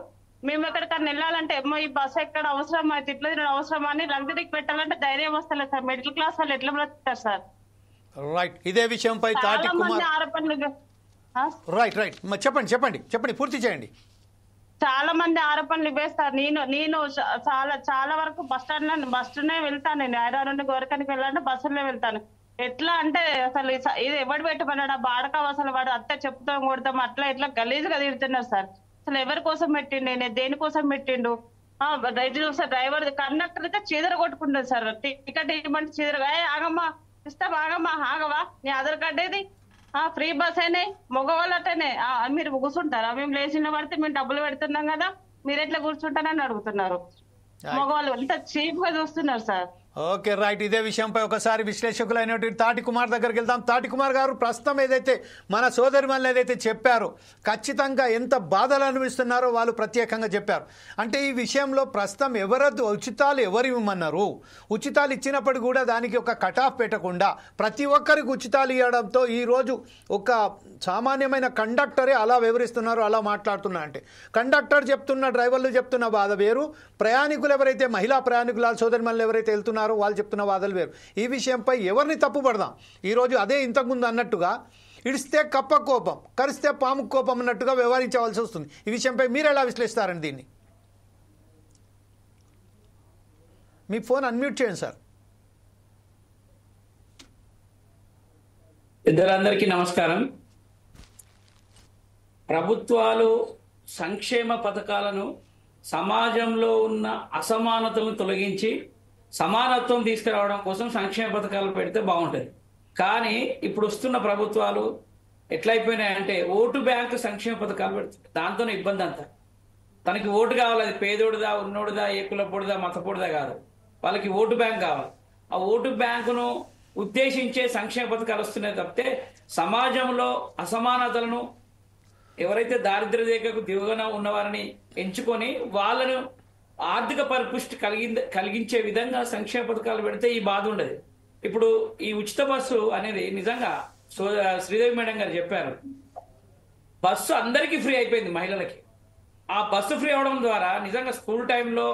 మేము ఎక్కడికన్నా వెళ్ళాలంటే ఏమో ఈ బస్ ఎక్కడ అవసరమా, తిట్లు తినడం అవసరమా అని లగ్జరీకి పెట్టాలంటే ధైర్యం వస్తలేదు సార్. మిడిల్ క్లాస్ వాళ్ళు ఎట్లా బ్రతుకుతారు సార్? రైట్, ఇదే విషయంపై తాటి కుమార్ రైట్ చెప్పండి పూర్తి చేయండి. చాలా మంది ఆరోపణలు ఇవ్వేస్తారు. నేను చాలా వరకు బస్ స్టాండ్ వెళ్తాను. నేను హైదరాబాద్ నుండి గోరకానికి వెళ్ళాలంటే బస్సులో వెళ్తాను. ఎట్లా అంటే అసలు ఇది ఎవడు పెట్టమన్నాడు, బాడకావు అసలు వాడు అంతా చెప్తాం కొడతాం అట్లా ఇట్లా గలీజ్గా తిడుతున్నారు సార్. అసలు ఎవరి కోసం పెట్టిండు, నేను దేనికోసం పెట్టిండు? డ్రైవర్ కండక్టర్ అయితే చీదర కొట్టుకుంటుంది సార్. టికెట్ ఇవ్వమంటే చీదరగా ఆగమ్మా ఇస్తాం, ఆగవా నీ ఆధార్ కార్డు ఏది, ఫ్రీ బస్ అయినాయి మగవాళ్ళు అట్టనే మీరు కూర్చుంటారా? మేము లేచిన పడితే మేము డబ్బులు పెడుతున్నాం కదా, మీరు ఎట్లా కూర్చుంటారని అడుగుతున్నారు. మగవాళ్ళు ఎంత చీప్ గా చూస్తున్నారు సార్. ఓకే రైట్, ఇదే విషయంపై ఒకసారి విశ్లేషకులైనటువంటి తాటి కుమార్ దగ్గరికి వెళ్దాం. తాటి కుమార్ గారు, ప్రస్తుతం ఏదైతే మన సోదరిమణులు ఏదైతే చెప్పారో ఖచ్చితంగా ఎంత బాధలు అనుభవిస్తున్నారో వాళ్ళు ప్రత్యేకంగా చెప్పారు. అంటే ఈ విషయంలో ప్రస్తుతం ఉచితాలు ఎవరు ఇవ్వమన్నారు? ఉచితాలు ఇచ్చినప్పుడు కూడా దానికి ఒక కట్ ఆఫ్ పెట్టకుండా ప్రతి ఒక్కరికి ఉచితాలు ఇవ్వడంతో ఈరోజు ఒక సామాన్యమైన కండక్టరే అలా వివరిస్తున్నారు, అలా మాట్లాడుతున్నారు. అంటే కండక్టర్ చెప్తున్న, డ్రైవర్లు చెప్తున్న బాధ వేరు, ప్రయాణికులు ఎవరైతే మహిళా ప్రయాణికుల సోదరిమణులు ఎవరైతే వెళ్తున్నారో వాళ్ళు చెప్తున్న వాదనలు వేరు. ఈ విషయంపై ఎవరిని తప్పుపడదాం? ఈరోజు అదే ఇంతకుముందు అన్నట్టుగా ఇడిస్తే కప్ప కోపం, కరిస్తే పాము కోపం అన్నట్టుగా వ్యవహరించవలసి వస్తుంది. ఈ విషయంపై మీరు ఎలా విశ్లేషిస్తారండి దీన్ని? మీ ఫోన్ అన్మ్యూట్ చేయండి సార్. పెద్దలందరికీ నమస్కారం. ప్రభుత్వాలు సంక్షేమ పథకాలను సమాజంలో ఉన్న అసమానతలను తొలగించి సమానత్వం తీసుకురావడం కోసం సంక్షేమ పథకాలు పెడితే బాగుంటుంది. కానీ ఇప్పుడు వస్తున్న ప్రభుత్వాలు ఎట్లయిపోయినాయంటే ఓటు బ్యాంకు సంక్షేమ పథకాలు పెడుతుంది. దాంతోనే ఇబ్బంది అంతా. తనకి ఓటు కావాలి, అది పేదోడిదా, ఉన్నోడిదా, ఏ కులపోడిదా, మతపోడిదా కాదు, వాళ్ళకి ఓటు బ్యాంక్ కావాలి. ఆ ఓటు బ్యాంకును ఉద్దేశించే సంక్షేమ పథకాలు వస్తున్నాయి తప్పితే సమాజంలో అసమానతలను ఎవరైతే దారిద్ర్య రేఖకు దిగువన ఉన్నవారిని ఎంచుకొని వాళ్ళను ఆర్థిక పరిపుష్టి కలిగించే విధంగా సంక్షేమ పథకాలు పెడితే ఈ బాధ ఉండదు. ఇప్పుడు ఈ ఉచిత బస్సు అనేది నిజంగా శ్రీదేవి మేడం గారు చెప్పారు, బస్సు అందరికీ ఫ్రీ అయిపోయింది మహిళలకి. ఆ బస్సు ఫ్రీ అవడం ద్వారా నిజంగా స్కూల్ టైంలో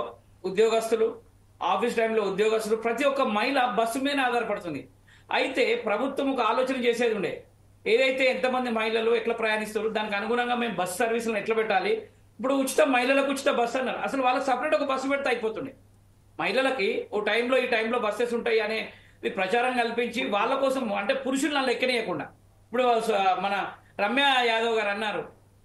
ఉద్యోగస్తులు, ఆఫీస్ టైంలో ఉద్యోగస్తులు, ప్రతి ఒక్క మహిళ బస్సు మీద ఆధారపడుతుంది. అయితే ప్రభుత్వం ఒక ఆలోచన చేసేది ఉండే, ఏదైతే ఎంతమంది మహిళలు ఎట్లా ప్రయాణిస్తారు దానికి అనుగుణంగా మేము బస్సు సర్వీసులను ఎట్లా పెట్టాలి. ఇప్పుడు మహిళలకు ఉచిత బస్సు అన్నారు, అసలు వాళ్ళకి సపరేట్ ఒక బస్సు పెడితే అయిపోతుండే. మహిళలకి ఓ టైంలో ఈ టైంలో బస్సెస్ ఉంటాయి అనే ప్రచారం కల్పించి వాళ్ళ కోసం, అంటే పురుషులను ఎక్కనియకుండా. ఇప్పుడు మన రమ్య యాదవ్ గారు అన్నారు,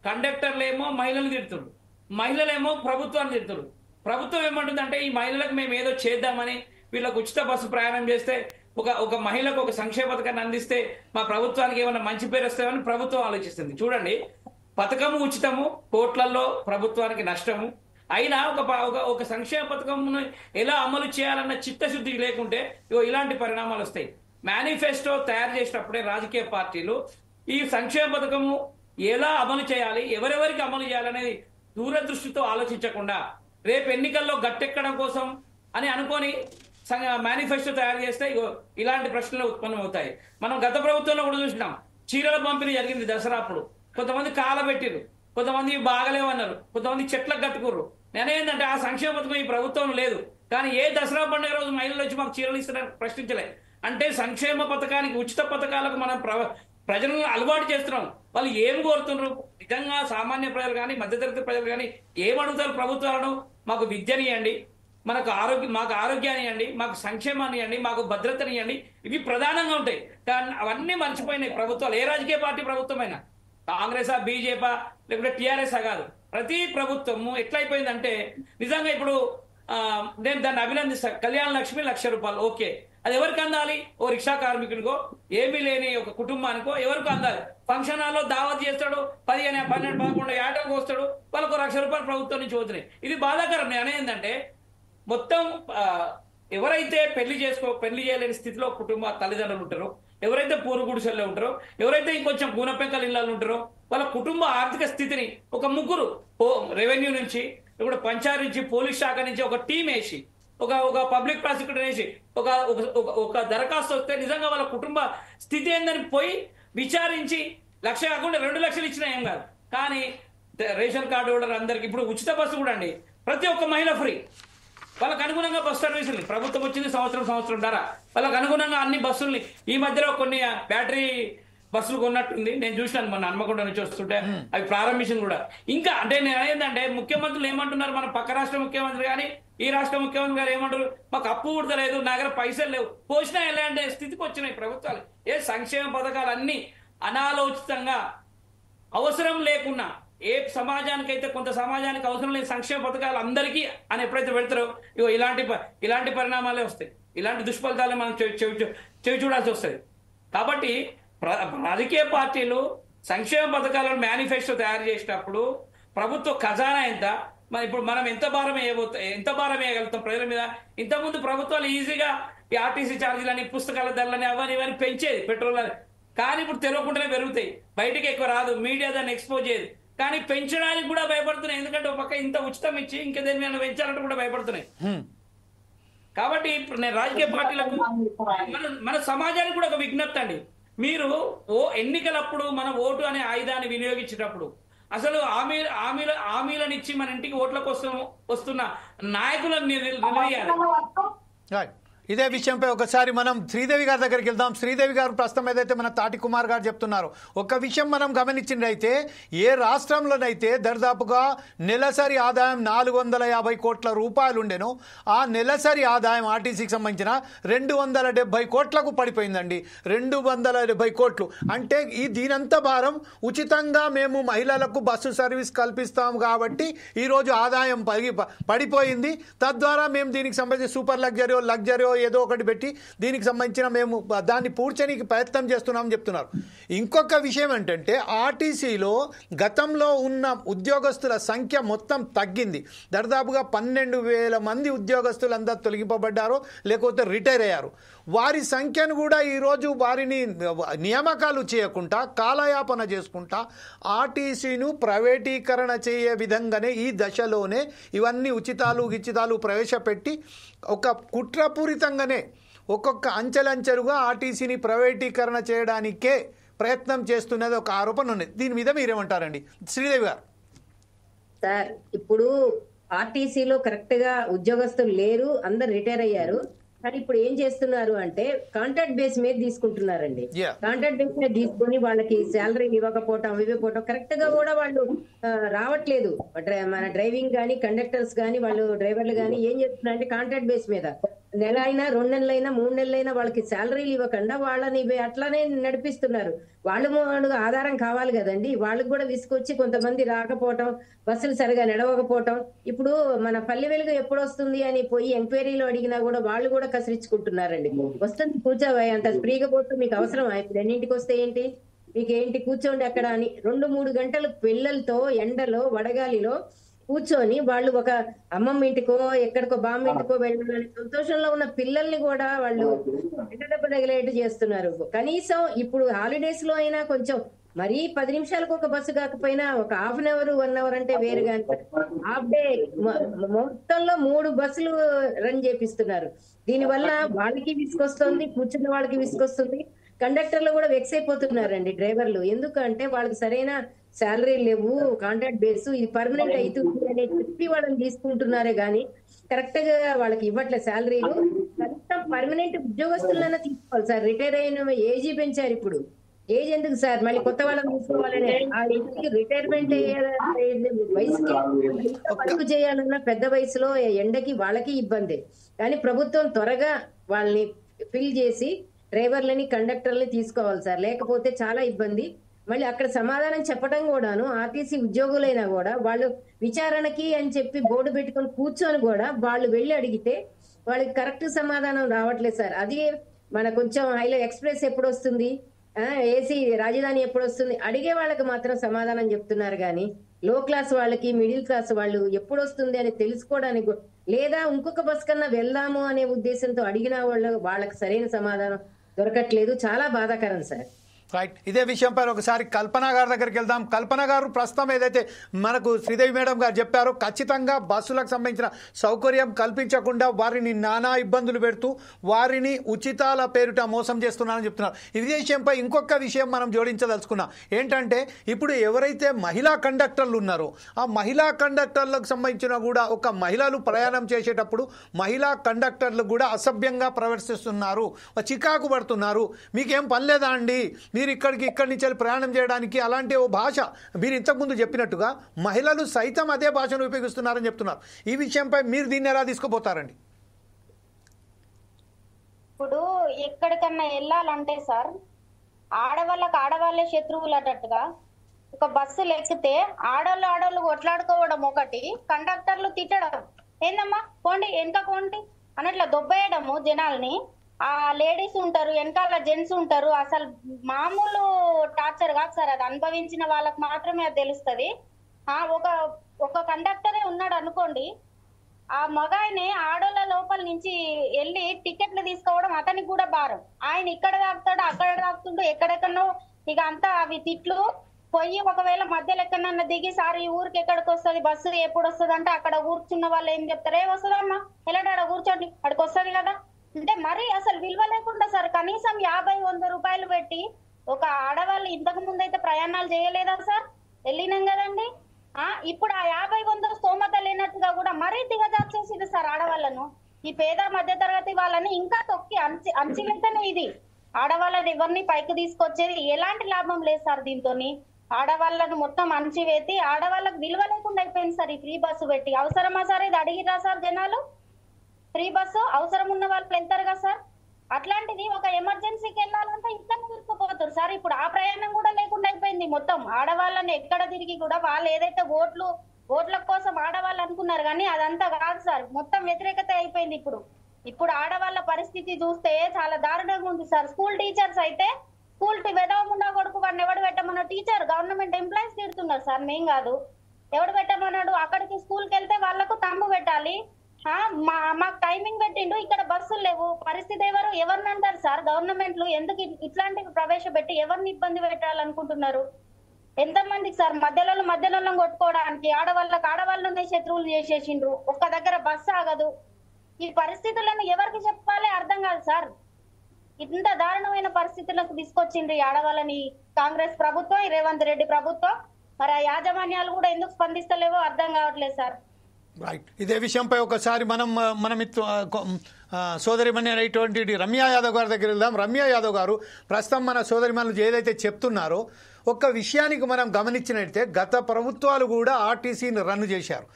కండక్టర్లేమో మహిళలు తిడుతున్నారు, మహిళలేమో ప్రభుత్వాన్ని తిడుతున్నారు. ప్రభుత్వం ఏమంటుందంటే ఈ మహిళలకు మేము ఏదో చేద్దామని వీళ్ళకు ఉచిత బస్సు ప్రయాణం చేస్తే ఒక మహిళకు ఒక సంక్షేమ పథకాన్ని అందిస్తే మా ప్రభుత్వానికి ఏమైనా మంచి పేరు వస్తామని ప్రభుత్వం ఆలోచిస్తుంది. చూడండి, పథకము ఉచితము, కోట్లలో ప్రభుత్వానికి నష్టము. అయినా ఒక సంక్షేమ పథకమును ఎలా అమలు చేయాలన్న చిత్తశుద్ధి లేకుంటే ఇలాంటి పరిణామాలు వస్తాయి. మేనిఫెస్టో తయారు చేసినప్పుడే రాజకీయ పార్టీలు ఈ సంక్షేమ పథకము ఎలా అమలు చేయాలి, ఎవరెవరికి అమలు చేయాలనేది దూరదృష్టితో ఆలోచించకుండా రేపు ఎన్నికల్లో గట్టెక్కడం కోసం అని అనుకొని మేనిఫెస్టో తయారు చేస్తే ఇలాంటి ప్రశ్నలు ఉత్పన్నమవుతాయి. మనం గత ప్రభుత్వంలో కూడా చూసినాం, చీరల పంపిణీ జరిగింది దసరా అప్పుడు, కొంతమంది కాలబెట్టిరు. కొంతమంది బాగలేవన్నారు, కొంతమంది చెట్లకు కట్టుకుర్రు. నేనేంటంటే ఆ సంక్షేమ పథకం ఈ ప్రభుత్వం లేదు, కానీ ఏ దసరా పండుగ రోజు మహిళలు వచ్చి మాకు చీరలు ఇస్తారని ప్రశ్నించలే. అంటే సంక్షేమ పథకానికి, ఉచిత పథకాలకు మనం ప్రజలను అలవాటు చేస్తున్నాం. వాళ్ళు ఏం కోరుతున్నారు? నిజంగా సామాన్య ప్రజలు కానీ, మధ్యతరగతి ప్రజలు కానీ ఏమడుగుతారు ప్రభుత్వాలను? మాకు విద్యని ఇవ్వండి, మాకు ఆరోగ్యాన్ని ఇవ్వండి, మాకు సంక్షేమాన్ని ఇవ్వండి, మాకు భద్రతని ఇవ్వండి. ఇవి ప్రధానంగా ఉంటాయి. కానీ అవన్నీ మర్చిపోయినాయి ప్రభుత్వాలు. ఏ రాజకీయ పార్టీ ప్రభుత్వమైనా, కాంగ్రెసా, బీజేపీ, లేకపోతే టీఆర్ఎస్ కాదు, ప్రతి ప్రభుత్వము ఎట్లయిపోయిందంటే నిజంగా ఇప్పుడు నేను దాన్ని అభినందిస్తాను. కళ్యాణ లక్ష్మి ₹1,00,000 ఓకే, అది ఎవరికి అందాలి? ఓ రిక్షా కార్మికునికో, ఏమీ లేని ఒక కుటుంబానికో ఎవరికి అందాలి? ఫంక్షన్ హాల్లో దావత్ చేస్తాడు, 10, 12, 11 ఏటలకు వస్తాడు, వాళ్ళకు ₹1,00,000 ప్రభుత్వం నుంచి పోతున్నాయి. ఇది బాధాకరం. నేనేందంటే మొత్తం ఎవరైతే పెళ్లి చేయలేని స్థితిలో కుటుంబ తల్లిదండ్రులు ఉంటారో, ఎవరైతే పూరు గుడిసెల్లో ఉంటారో, ఎవరైతే ఇంకొంచెం గూనపెంకల ఇళ్ళలో ఉంటారో, వాళ్ళ కుటుంబ ఆర్థిక స్థితిని ఒక ముగ్గురు రెవెన్యూ నుంచి, ఇప్పుడు పంచాయతీ నుంచి, పోలీస్ శాఖ నుంచి ఒక టీం వేసి, ఒక పబ్లిక్ ప్రాసిక్యూటర్ వేసి ఒక దరఖాస్తు వస్తే నిజంగా వాళ్ళ కుటుంబ స్థితి ఏందని పోయి విచారించి 1,00,000 కాకుండా 2,00,000 ఇచ్చినా ఏం కాదు. కానీ రేషన్ కార్డు హోల్డర్ అందరికి ఇప్పుడు ఉచిత బస్సు కూడా అండి, ప్రతి ఒక్క మహిళ ఫ్రీ. వాళ్ళకు అనుగుణంగా బస్ సర్వీసులు ప్రభుత్వం వచ్చింది సంవత్సరం ధర, వాళ్ళకు అనుగుణంగా అన్ని బస్సుల్ని ఈ మధ్యలో కొన్ని బ్యాటరీ బస్సులు కొన్నట్టుంది. నేను చూసినాను మొన్న హన్మకొండ నుంచి వస్తుంటే, అవి ప్రారంభించింది కూడా. ఇంకా అంటే నేను ఏంటంటే ముఖ్యమంత్రులు ఏమంటున్నారు, మన పక్క రాష్ట్ర ముఖ్యమంత్రి కానీ ఈ రాష్ట్ర ముఖ్యమంత్రి గారు ఏమంటారు, మాకు అప్పు ఉడతలేదు, నా దగ్గర పైసలు లేవు, పోషణ ఎలాంటి స్థితికి వచ్చినాయి ప్రభుత్వాలు. ఏ సంక్షేమ పథకాలన్నీ అనాలోచితంగా అవసరం లేకున్నా, ఏ సమాజానికైతే కొంత సమాజానికి అవసరం లేని సంక్షేమ పథకాలు అందరికీ అని ఎప్పుడైతే పెడతారో, ఇగో ఇలాంటి పరిణామాలే వస్తాయి, ఇలాంటి దుష్ఫలితాలే మనం చెవి చూడాల్సి వస్తుంది. కాబట్టి రాజకీయ పార్టీలు సంక్షేమ పథకాలను మేనిఫెస్టో తయారు చేసినప్పుడు ప్రభుత్వ ఖజానా ఎంత, ఇప్పుడు మనం ఎంత భారం వేయగలుగుతాం ప్రజల మీద? ఇంతకుముందు ప్రభుత్వాలు ఈజీగా ఈ ఆర్టీసీ ఛార్జీలని, పుస్తకాల ధరలని, అవన్నీ పెంచేది, పెట్రోల్. కానీ ఇప్పుడు తెలియకుండానే పెరుగుతాయి, బయటకి ఎక్కువ రాదు, మీడియా దాన్ని ఎక్స్పోజ్ చేయదు. కానీ పెంచడానికి కూడా భయపడుతున్నాయి, ఎందుకంటే ఒక పక్క ఇంత ఉచితం ఇచ్చి ఇంకా దేని మీద పెంచాలంటే కూడా భయపడుతున్నాయి. కాబట్టి ఇప్పుడు నేను రాజకీయ పార్టీలకు, మన సమాజానికి కూడా ఒక విజ్ఞప్తి అండి. మీరు ఎన్నికలప్పుడు మన ఓటు అనే ఆయుధాన్ని వినియోగించేటప్పుడు అసలు హామీలను ఇచ్చి మన ఇంటికి ఓట్లకు వస్తున్న నాయకులను నిలదీయాలి. ఇదే విషయంపై ఒకసారి మనం శ్రీదేవి గారి దగ్గరికి వెళ్దాం. శ్రీదేవి గారు ప్రస్తుతం ఏదైతే మన తాటి కుమార్ గారు చెప్తున్నారు, ఒక విషయం మనం గమనించినట్లయితే ఏ రాష్ట్రంలోనైతే దర్దాపుగా నెలసరి ఆదాయం 450 కోట్ల రూపాయలు ఉండేనో, ఆ నెలసరి ఆదాయం ఆర్టీసీకి సంబంధించిన 270 కోట్లకు పడిపోయిందండి. 270 కోట్లు అంటే దీనంతా భారం ఉచితంగా మేము మహిళలకు బస్సు సర్వీస్ కల్పిస్తాం కాబట్టి ఈరోజు ఆదాయం పడిపోయింది. తద్వారా మేము దీనికి సంబంధించి సూపర్ లగ్జరీ ఏదో ఒకటి పెట్టి దీనికి సంబంధించిన మేము దాన్ని పూడ్చడానికి ప్రయత్నం చేస్తున్నామని చెప్తున్నారు. ఇంకొక విషయం ఏంటంటే ఆర్టీసీలో గతంలో ఉన్న ఉద్యోగస్తుల సంఖ్య మొత్తం తగ్గింది. దాదాపుగా 12,000 మంది ఉద్యోగస్తులు అందరూ తొలగింపబడ్డారు, లేకపోతే రిటైర్ అయ్యారు. వారి సంఖ్యను కూడా ఈరోజు వారిని నియామకాలు చేయకుండా కాలయాపన చేసుకుంటా ఆర్టీసీను ప్రైవేటీకరణ చేయే విధంగానే ఈ దశలోనే ఇవన్నీ ఉచితాలు ప్రవేశపెట్టి ఒక కుట్రపూరితంగానే ఒక్కొక్క అంచెలంచెలుగా ఆర్టీసీని ప్రైవేటీకరణ చేయడానికే ప్రయత్నం చేస్తున్నది ఒక ఆరోపణ ఉంది. దీని మీద మీరేమంటారండి శ్రీదేవి గారు? సార్, ఇప్పుడు ఆర్టీసీలో కరెక్ట్ గా ఉద్యోగస్తులు లేరు, అందరు రిటైర్ అయ్యారు. కానీ ఇప్పుడు ఏం చేస్తున్నారు అంటే కాంట్రాక్ట్ బేస్ మీద తీసుకుంటున్నారండి. కాంట్రాక్ట్ బేస్ మీద తీసుకుని వాళ్ళకి శాలరీ ఇవ్వకపోవటం కరెక్ట్ గా కూడా వాళ్ళు రావట్లేదు. మన డ్రైవింగ్ కానీ కండక్టర్స్ కానీ వాళ్ళు డ్రైవర్లు కానీ ఏం చేస్తున్నారంటే కాంట్రాక్ట్ బేస్ మీద నెల అయినా 2 నెలలైనా 3 నెలలైనా వాళ్ళకి శాలరీలు ఇవ్వకుండా వాళ్ళని అట్లానే నడిపిస్తున్నారు. వాళ్ళకి ఆధారం కావాలి కదండి. వాళ్ళకి కూడా విసుకొచ్చి కొంతమంది రాకపోవటం, బస్సులు సరిగా నడవకపోవటం. ఇప్పుడు మన పల్లె వెలుగు ఎప్పుడు వస్తుంది అని పోయి ఎంక్వైరీలో అడిగినా కూడా వాళ్ళు కూడా కసిరించుకుంటున్నారండి. వస్తుంది కూర్చోవా, అంత ఫ్రీగా పోతూ మీకు అవసరం ఇప్పుడు ఎన్నింటికి వస్తే ఏంటి, మీకేంటి కూర్చోండి అక్కడ అని 2-3 గంటలు పిల్లలతో ఎండలో వడగాలిలో కూర్చొని వాళ్ళు ఒక అమ్మమ్మ ఇంటికో ఎక్కడికో బామ్మ ఇంటికో వెళ్ళాలని సంతోషంలో ఉన్న పిల్లల్ని కూడా వాళ్ళు ఎండదెబ్బ తగిలేట్టు చేస్తున్నారు. కనీసం ఇప్పుడు హాలిడేస్ లో అయినా కొంచెం మరీ 10 నిమిషాలకు ఒక బస్సు కాకపోయినా ఒక హాఫ్ అన్ అవర్ 1 అవర్ అంటే వేరుగా హాఫ్ డే మొత్తంలో 3 బస్సులు రన్ చేపిస్తున్నారు. దీనివల్ల వాళ్ళకి విసుకొస్తుంది, కూర్చున్న వాళ్ళకి విసుకొస్తుంది. కండక్టర్లు కూడా వెక్స్ అయిపోతున్నారండి డ్రైవర్లు. ఎందుకంటే వాళ్ళకి సరైన శాలరీ లేవు, కాంట్రాక్ట్ బేస్, ఇది పర్మనెంట్ అవుతుంది అని చెప్పి వాళ్ళని తీసుకుంటున్నారే గానీ కరెక్ట్ గా వాళ్ళకి ఇవ్వట్లేదు శాలరీలు. కరెక్ట్ పర్మనెంట్ ఉద్యోగస్తులైనా తీసుకోవాలి సార్. రిటైర్ అయిన ఏజీ పెంచారు ఇప్పుడు. ఏజ్ ఎందుకు సార్, మళ్ళీ కొత్త వాళ్ళని తీసుకోవాలని. ఆ ఏజ్కి రిటైర్మెంట్ వయసుకి వర్క్ చేయాలన్నా పెద్ద వయసులో ఎండకి వాళ్ళకి ఇబ్బంది. కానీ ప్రభుత్వం త్వరగా వాళ్ళని ఫిల్ చేసి డ్రైవర్లని కండక్టర్లని తీసుకోవాలి సార్, లేకపోతే చాలా ఇబ్బంది. మళ్ళీ అక్కడ సమాధానం చెప్పడం కూడాను ఆర్టీసీ ఉద్యోగులైనా కూడా వాళ్ళు విచారణకి అని చెప్పి బోర్డు పెట్టుకొని కూర్చొని కూడా వాళ్ళు వెళ్ళి అడిగితే వాళ్ళకి కరెక్ట్ సమాధానం రావట్లేదు సార్. అది మన కొంచెం హైలో ఎక్స్ప్రెస్ ఎప్పుడు వస్తుంది, ఏసీ రాజధాని ఎప్పుడు వస్తుంది అడిగే వాళ్ళకి మాత్రం సమాధానం చెప్తున్నారు. కానీ లో క్లాస్ వాళ్ళకి, మిడిల్ క్లాస్ వాళ్ళు ఎప్పుడు వస్తుంది అని తెలుసుకోవడానికి లేదా ఇంకొక బస్ కన్నా వెళ్దాము అనే ఉద్దేశంతో అడిగిన వాళ్ళకి సరైన సమాధానం దొరకట్లేదు. చాలా బాధాకరం సార్. రైట్, ఇదే విషయంపై ఒకసారి కల్పన గారి దగ్గరికి వెళ్దాం. కల్పన గారు, ప్రస్తుతం ఏదైతే మనకు శ్రీదేవి మేడం గారు చెప్పారో ఖచ్చితంగా బస్సులకు సంబంధించిన సౌకర్యం కల్పించకుండా వారిని నానా ఇబ్బందులు పెడుతూ వారిని ఉచితాల పేరిట మోసం చేస్తున్నారని చెప్తున్నారు. ఈ విషయంపై ఇంకొక విషయం మనం జోడించదలుచుకున్నాం. ఏంటంటే ఇప్పుడు ఎవరైతే మహిళా కండక్టర్లు ఉన్నారో ఆ మహిళా కండక్టర్లకు సంబంధించిన కూడా ఒక మహిళలు ప్రయాణం చేసేటప్పుడు మహిళా కండక్టర్లు కూడా అసభ్యంగా ప్రవర్తిస్తున్నారు, చికాకు పడుతున్నారు. మీకేం పని లేదా అండి, మీరు ఇక్కడి నుంచి ప్రయాణం చేయడానికి? అలాంటి ఓ భాష మీరు ఇంతకుముందు చెప్పినట్టుగా మహిళలు సైతం అదే భాషను ఉపయోగిస్తున్నారని చెప్తున్నారు. ఈ విషయంపై మీరు దీన్ని ఎలా తీసుకుపోతారండి? ఇప్పుడు ఎక్కడికన్నా వెళ్ళాలంటే సార్ ఆడవాళ్ళకి ఆడవాళ్ళే శత్రువులు అన్నట్టుగా ఒక బస్సులు ఎక్కితే ఆడవాళ్ళు కొట్లాడుకోవడం ఒకటి, కండక్టర్లు తిట్టడం, ఏందమ్మా పోండి వెనక పోండి అన్నట్లా దొబ్బేయడము జనాల్ని. ఆ లేడీస్ ఉంటారు, వెనకాల జెంట్స్ ఉంటారు. అసలు మామూలు టార్చర్ కాదు సార్, అది అనుభవించిన వాళ్ళకి మాత్రమే అది తెలుస్తుంది. ఒక కండక్టరే ఉన్నాడు అనుకోండి, ఆ మగాయనే ఆడోళ్ళ లోపల నుంచి వెళ్ళి టికెట్లు తీసుకోవడం అతనికి కూడా భారం. ఆయన ఇక్కడ తాకుతాడు, అక్కడ తాకుతుంటూ ఎక్కడెక్కడో ఇక అంతా అవి తిట్లు పోయి ఒకవేళ మధ్యలో ఎక్కడన్నా దిగి సార్ ఈ ఊరికి ఎక్కడికి వస్తుంది బస్సు ఎప్పుడు వస్తుంది అంటే అక్కడ కూర్చున్న వాళ్ళు ఏం చెప్తారు, ఏ వస్తుందమ్మా ఎలాంటి ఆడ కూర్చోండి అక్కడికి వస్తుంది కదా అంటే మరి అసలు విలువ లేకుండా సార్. కనీసం 50-100 రూపాయలు పెట్టి ఒక ఆడవాళ్ళు ఇంతకు ముందు అయితే ప్రయాణాలు చేయలేదా సార్, వెళ్ళినాం కదండి. ఇప్పుడు ఆ 50-100 స్తోమత లేనట్టుగా కూడా మరీ దిగజార్చేసింది సార్ ఆడవాళ్ళను. ఈ పేద మధ్య తరగతి వాళ్ళని ఇంకా తొక్కి అంచివేతనే ఇది. ఆడవాళ్ళని ఎవరిని పైకి తీసుకొచ్చేది ఎలాంటి లాభం లేదు సార్. దీంతో ఆడవాళ్ళను మొత్తం అంచివేతి ఆడవాళ్ళకు విలువ లేకుండా అయిపోయింది సార్. ఈ ఫ్రీ బస్సు పెట్టి అవసరమా సార్? ఇది అడిగిరా సార్ జనాలు? ఫ్రీ బస్సు అవసరం ఉన్న వాళ్ళు వెళ్తారు కదా సార్. అట్లాంటిది ఒక ఎమర్జెన్సీకి వెళ్ళాలంటే ఇక్కడ ఇరుక్కుపోతారు సార్. ఇప్పుడు ఆ ప్రయాణం కూడా లేకుండా అయిపోయింది. మొత్తం ఆడవాళ్ళని ఎక్కడ తిరిగి కూడా వాళ్ళు ఏదైతే ఓట్ల కోసం ఆడవాళ్ళు అనుకున్నారు కానీ అదంతా కాదు సార్, మొత్తం వ్యతిరేకత అయిపోయింది. ఇప్పుడు ఆడవాళ్ళ పరిస్థితి చూస్తే చాలా దారుణంగా ఉంది సార్. స్కూల్ టీచర్స్ అయితే స్కూల్ వెదవకుండా కొడుకు వాడిని ఎవడు పెట్టమన్న టీచర్ గవర్నమెంట్ ఎంప్లాయీస్ తిడుతున్నారు సార్, మేం కాదు. ఎవడు పెట్టమన్నాడు? అక్కడికి స్కూల్కి వెళ్తే వాళ్ళకు తంబు పెట్టాలి, మాకు టైమింగ్ పెట్టిండు, ఇక్కడ బస్సులు లేవు. పరిస్థితి ఎవరిని అంటారు సార్? గవర్నమెంట్లు ఎందుకు ఇట్లాంటివి ప్రవేశపెట్టి ఎవరిని ఇబ్బంది పెట్టాలనుకుంటున్నారు? ఎంతమందికి సార్ మధ్యలో కొట్టుకోవడానికి ఆడవాళ్ళనే శత్రువులు చేసేసిండ్రు. ఒక్క దగ్గర బస్సు ఆగదు. ఈ పరిస్థితులను ఎవరికి చెప్పాలి అర్థం కాదు సార్. ఇంత దారుణమైన పరిస్థితులకు తీసుకొచ్చిండ్రు ఈ ఆడవాళ్ళని కాంగ్రెస్ ప్రభుత్వం, రేవంత్ రెడ్డి ప్రభుత్వం. మరి ఆ యాజమాన్యాలు కూడా ఎందుకు స్పందిస్తలేవో అర్థం కావట్లేదు సార్. రైట్, ఇదే విషయంపై ఒకసారి మన సోదరిమణి అయినటువంటి రమ్య యాదవ్ గారి దగ్గర వెళ్దాం. రమ్య యాదవ్ గారు, ప్రస్తుతం మన సోదరిమణులు ఏదైతే చెప్తున్నారో ఒక్క విషయానికి మనం గమనించినట్లయితే గత ప్రభుత్వాలు కూడా ఆర్టీసీని రన్ చేశారు.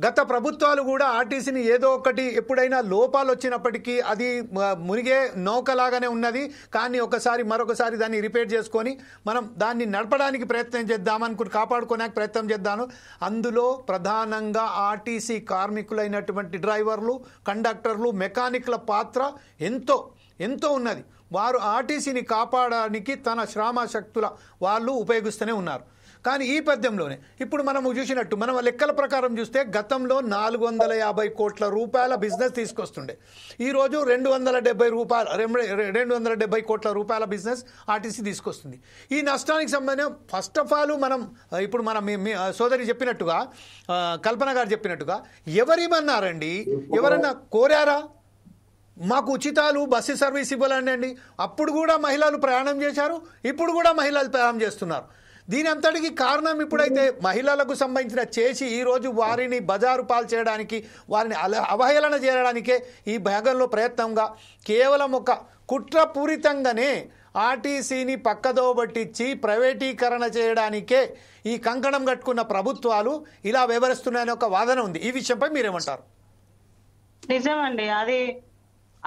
గత ప్రభుత్వాలు కూడా ఆర్టీసీని ఏదో ఒకటి ఎప్పుడైనా లోపాలు వచ్చినప్పటికీ అది మునిగే నౌకలాగానే ఉన్నది. కానీ మరొకసారి దాన్ని రిపేర్ చేసుకొని మనం దాన్ని నడపడానికి ప్రయత్నం చేద్దామనుకుని కాపాడుకోవడానికి ప్రయత్నం చేద్దాము. అందులో ప్రధానంగా ఆర్టీసీ కార్మికులైనటువంటి డ్రైవర్లు, కండక్టర్లు, మెకానిక్ల పాత్ర ఎంతో ఉన్నది. వారు ఆర్టీసీని కాపాడడానికి తన శ్రమశక్తుల వాళ్ళు ఉపయోగిస్తూనే ఉన్నారు. కానీ ఈ పద్యంలోనే ఇప్పుడు మనం చూసినట్టు మనం లెక్కల ప్రకారం చూస్తే గతంలో 450 కోట్ల రూపాయల బిజినెస్ తీసుకొస్తుండే. ఈరోజు 270 కోట్ల రూపాయల బిజినెస్ ఆర్టీసీ తీసుకొస్తుంది. ఈ నష్టానికి సంబంధించి ఫస్ట్ ఆఫ్ ఆల్ ఇప్పుడు సోదరి చెప్పినట్టుగా, కల్పన గారు చెప్పినట్టుగా ఎవరేమన్నారండి? ఎవరన్నా కోరారా? మాకు ఉచితాలు బస్సు సర్వీస్ ఇవ్వాలండి. అప్పుడు కూడా మహిళలు ప్రయాణం చేశారు, ఇప్పుడు కూడా మహిళలు ప్రయాణం చేస్తున్నారు. దీని అంతటికి కారణం ఇప్పుడైతే మహిళలకు సంబంధించిన చేసి ఈరోజు వారిని బజారు పాలు చేయడానికి, వారిని అవహేళన చేయడానికే ఈ భాగంలో ప్రయత్నంగా కేవలం ఒక కుట్రపూరితంగానే ఆర్టీసీని పక్కదో పట్టించి ప్రైవేటీకరణ చేయడానికే ఈ కంకణం కట్టుకున్న ప్రభుత్వాలు ఇలా వ్యవహరిస్తున్నాయనే ఒక వాదన ఉంది. ఈ విషయంపై మీరేమంటారు? నిజమండి, అది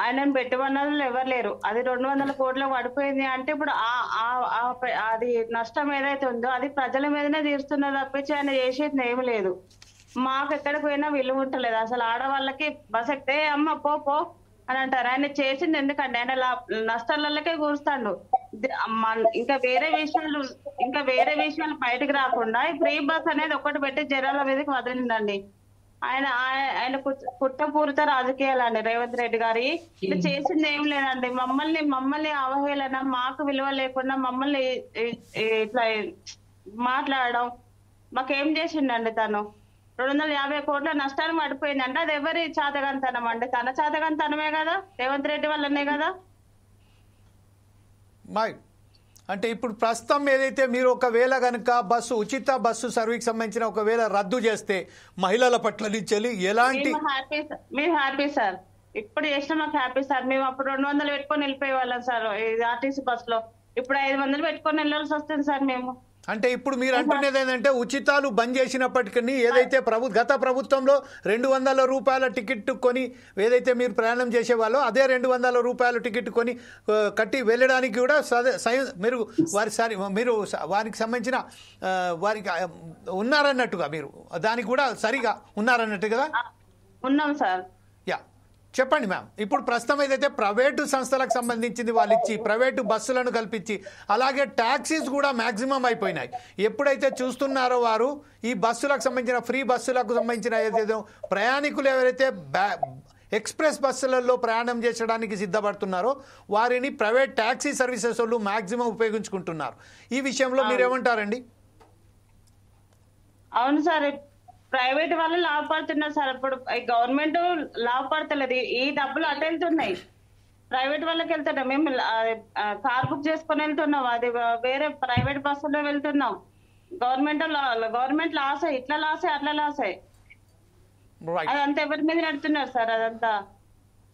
ఆయనను పెట్టమన్నది ఎవరు లేరు. అది 200 కోట్లకు పడిపోయింది అంటే ఇప్పుడు అది నష్టం ఏదైతే ఉందో అది ప్రజల మీదనే తీరుస్తున్నారు తప్పించి ఆయన చేసేది ఏమి లేదు. మాకు ఎక్కడికి పోయినా విలువ ఉంటలేదు. అసలు ఆడవాళ్ళకి బస్ ఎక్కితే అమ్మ పో పో అని అంటారు. ఆయన చేసింది ఎందుకండి? ఆయన నష్టాలకే కూరుస్తాడు. ఇంకా వేరే విషయాలు బయటకు రాకుండా ఈ ఫ్రీ బస్ అనేది ఒకటి పెట్టి జనాల మీదకి వదిలిందండి. ఆయన కుట్రపూరిత రాజకీయాలండి రేవంత్ రెడ్డి గారి. ఇది చేసింది ఏం లేదండి. మమ్మల్ని అవహేళన, మాకు విలువ లేకుండా మమ్మల్ని ఇట్లా మాట్లాడడం మాకేం చేసిండండి తను? 250 కోట్ల నష్టాలు పడిపోయిందంటే అది ఎవరి చాతగంతనం అండి? తన చాతగంతనమే కదా, రేవంత్ రెడ్డి వల్లనే కదా. అంటే ఇప్పుడు ప్రస్తుతం ఏదైతే మీరు ఒకవేళ కనుక ఉచిత బస్సు సర్వీస్ సంబంధించిన ఒకవేళ రద్దు చేస్తే మహిళల పట్ల నుంచి ఎలాంటి మేము హ్యాపీ సార్. ఇప్పుడు చేసిన మాకు హ్యాపీ సార్. మేము అప్పుడు 200 పెట్టుకొని వెళ్ళిపోయే వాళ్ళం సార్ ఆర్టీసీ బస్ లో. ఇప్పుడు 500 పెట్టుకొని వెళ్ళాల్సి వస్తుంది సార్ మేము. అంటే ఇప్పుడు మీరు అంటున్నది ఏంటంటే ఉచితాలు బంద్ చేసినప్పటికీ ఏదైతే గత ప్రభుత్వంలో 200 రూపాయల టికెట్ కొని ఏదైతే మీరు ప్రయాణం చేసేవాళ్ళో అదే 200 రూపాయల టికెట్ కొని కట్టి వెళ్ళడానికి కూడా మీరు వారికి సంబంధించిన వారికి ఉన్నారన్నట్టుగా మీరు దానికి కూడా సరిగా ఉన్నారన్నట్టు కదా? ఉన్నాం సార్. యా, చెప్పండి మ్యామ్. ఇప్పుడు ప్రస్తుతం ఏదైతే ప్రైవేటు సంస్థలకు సంబంధించింది వాళ్ళు ఇచ్చి ప్రైవేటు బస్సులను కల్పించి అలాగే ట్యాక్సీస్ కూడా మ్యాక్సిమం అయిపోయినాయి. ఎప్పుడైతే చూస్తున్నారో వారు ఈ బస్సులకు సంబంధించిన ఫ్రీ బస్సులకు సంబంధించిన ఏదైతే ప్రయాణికులు ఎవరైతే ఎక్స్ప్రెస్ బస్సులలో ప్రయాణం చేసడానికి సిద్ధపడుతున్నారో వారిని ప్రైవేట్ ట్యాక్సీ సర్వీసెస్ వాళ్ళు మ్యాక్సిమం ఉపయోగించుకుంటున్నారు. ఈ విషయంలో మీరేమంటారండి? అవును సార్, ప్రైవేట్ వాళ్ళు లాభపడుతున్నారు సార్. ఇప్పుడు గవర్నమెంట్ లాభపడతలేదు. ఈ డబ్బులు అటు వెళ్తున్నాయి, ప్రైవేట్ వాళ్ళకి వెళ్తున్నాం. మేము కార్ బుక్ చేసుకొని వెళ్తున్నాం, అది వేరే ప్రైవేట్ బస్సులో వెళ్తున్నాం. గవర్నమెంట్ లాస్ అయ్యి ఇట్లా లాస్ అయ్యి అట్లా లాస్ అయ్యి అదంతా ఎవరి మీద నడుతున్నారు సార్ అదంతా.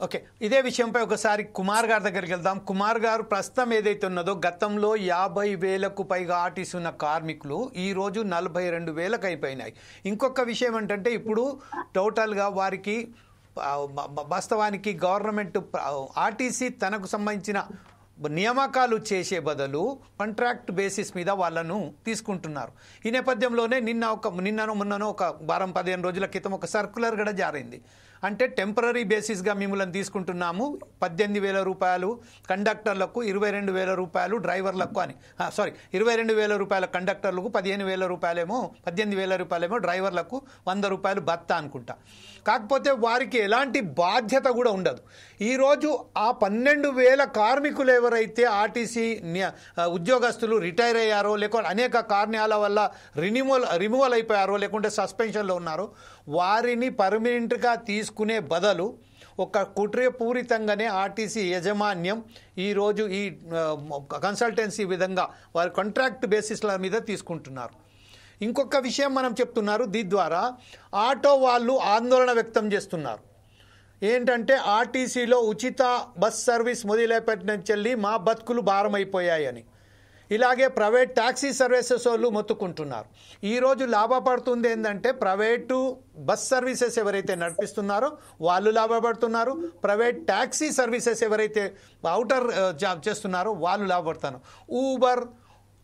ఓకే, ఇదే విషయంపై ఒకసారి కుమార్ గారి దగ్గరికి వెళ్దాం. కుమార్ గారు, ప్రస్తుతం ఏదైతే ఉన్నదో గతంలో 50,000కు పైగా ఆర్టీసీ ఉన్న కార్మికులు ఈరోజు 42,000కు అయిపోయినాయి. ఇంకొక విషయం ఏంటంటే ఇప్పుడు టోటల్గా వారికి వాస్తవానికి గవర్నమెంట్ ఆర్టీసీ తనకు సంబంధించిన నియామకాలు చేసే బదులు కాంట్రాక్ట్ బేసిస్ మీద వాళ్ళను తీసుకుంటున్నారు. ఈ నేపథ్యంలోనే మొన్ననో ఒక 15 రోజుల క్రితం ఒక సర్క్యులర్ కూడా జారైంది. అంటే టెంపరీ బేసిస్గా మిమ్మల్ని తీసుకుంటున్నాము, 18,000 రూపాయలు కండక్టర్లకు, 22,000 రూపాయలు డ్రైవర్లకు అని. 22,000 రూపాయల కండక్టర్లకు, 18,000 రూపాయలేమో డ్రైవర్లకు, 100 రూపాయలు భత్తా అనుకుంటా. కాకపోతే వారికి ఎలాంటి బాధ్యత కూడా ఉండదు. ఈరోజు ఆ 12,000 కార్మికులు ఎవరైతే ఆర్టీసీ ఉద్యోగస్తులు రిటైర్ అయ్యారో, లేకుంటే అనేక కారణాల వల్ల రిమూవల్ అయిపోయారో, లేకుంటే సస్పెన్షన్లో ఉన్నారో, వారిని పర్మనెంట్గా తీసుకునే బదులు ఒక కుట్రపూరితంగానే ఆర్టీసీ యాజమాన్యం ఈరోజు ఈ కన్సల్టెన్సీ విధంగా వారి కాంట్రాక్ట్ బేసిస్ల మీద తీసుకుంటున్నారు. ఇంకొక విషయం మనం చెప్తున్నారు, దీని ద్వారా ఆటో వాళ్ళు ఆందోళన వ్యక్తం చేస్తున్నారు. ఏంటంటే ఆర్టీసీలో ఉచిత బస్ సర్వీస్ మొదలైనప్పటి నుంచి మా బతుకులు భారమైపోయాయని. ఇలాగే ప్రైవేట్ ట్యాక్సీ సర్వీసెస్ వాళ్ళు మొత్తుకుంటున్నారు. ఈరోజు లాభపడుతుంది ఏంటంటే ప్రైవేటు బస్ సర్వీసెస్ ఎవరైతే నడిపిస్తున్నారో వాళ్ళు లాభపడుతున్నారు, ప్రైవేట్ ట్యాక్సీ సర్వీసెస్ ఎవరైతే అవుటర్ జాబ్ చేస్తున్నారో వాళ్ళు లాభపడుతున్నారు. ఊబర్,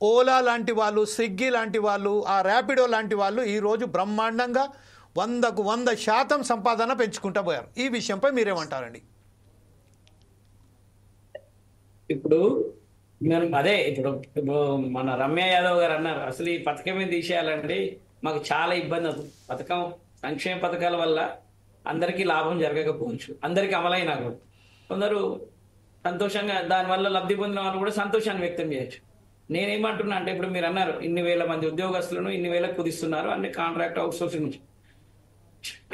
ఓలా లాంటి వాళ్ళు, స్విగ్గీ లాంటి వాళ్ళు, ఆ ర్యాపిడో లాంటి వాళ్ళు ఈరోజు బ్రహ్మాండంగా 100కు 100% సంపాదన పెంచుకుంటూ పోయారు. ఈ విషయంపై మీరేమంటారండి? ఇప్పుడు ఇప్పుడు మన రమ్య యాదవ్ గారు అన్నారు, అసలు ఈ పథకం మీద తీసేయాలండి, మాకు చాలా ఇబ్బంది అవుతుంది. పథకం సంక్షేమ పథకాల వల్ల అందరికీ లాభం జరగకపోవచ్చు, అందరికీ అమలైనా కూడా కొందరు సంతోషంగా దానివల్ల లబ్ధి పొందిన వాళ్ళు కూడా సంతోషాన్ని వ్యక్తం చేయొచ్చు. నేనేమంటున్నా అంటే ఇప్పుడు మీరు అన్నారు ఇన్ని వేల మంది ఉద్యోగస్తులను ఇన్ని వేలకు కుదిస్తున్నారు అన్ని కాంట్రాక్ట్ అవుట్ సోర్సింగ్ నుంచి.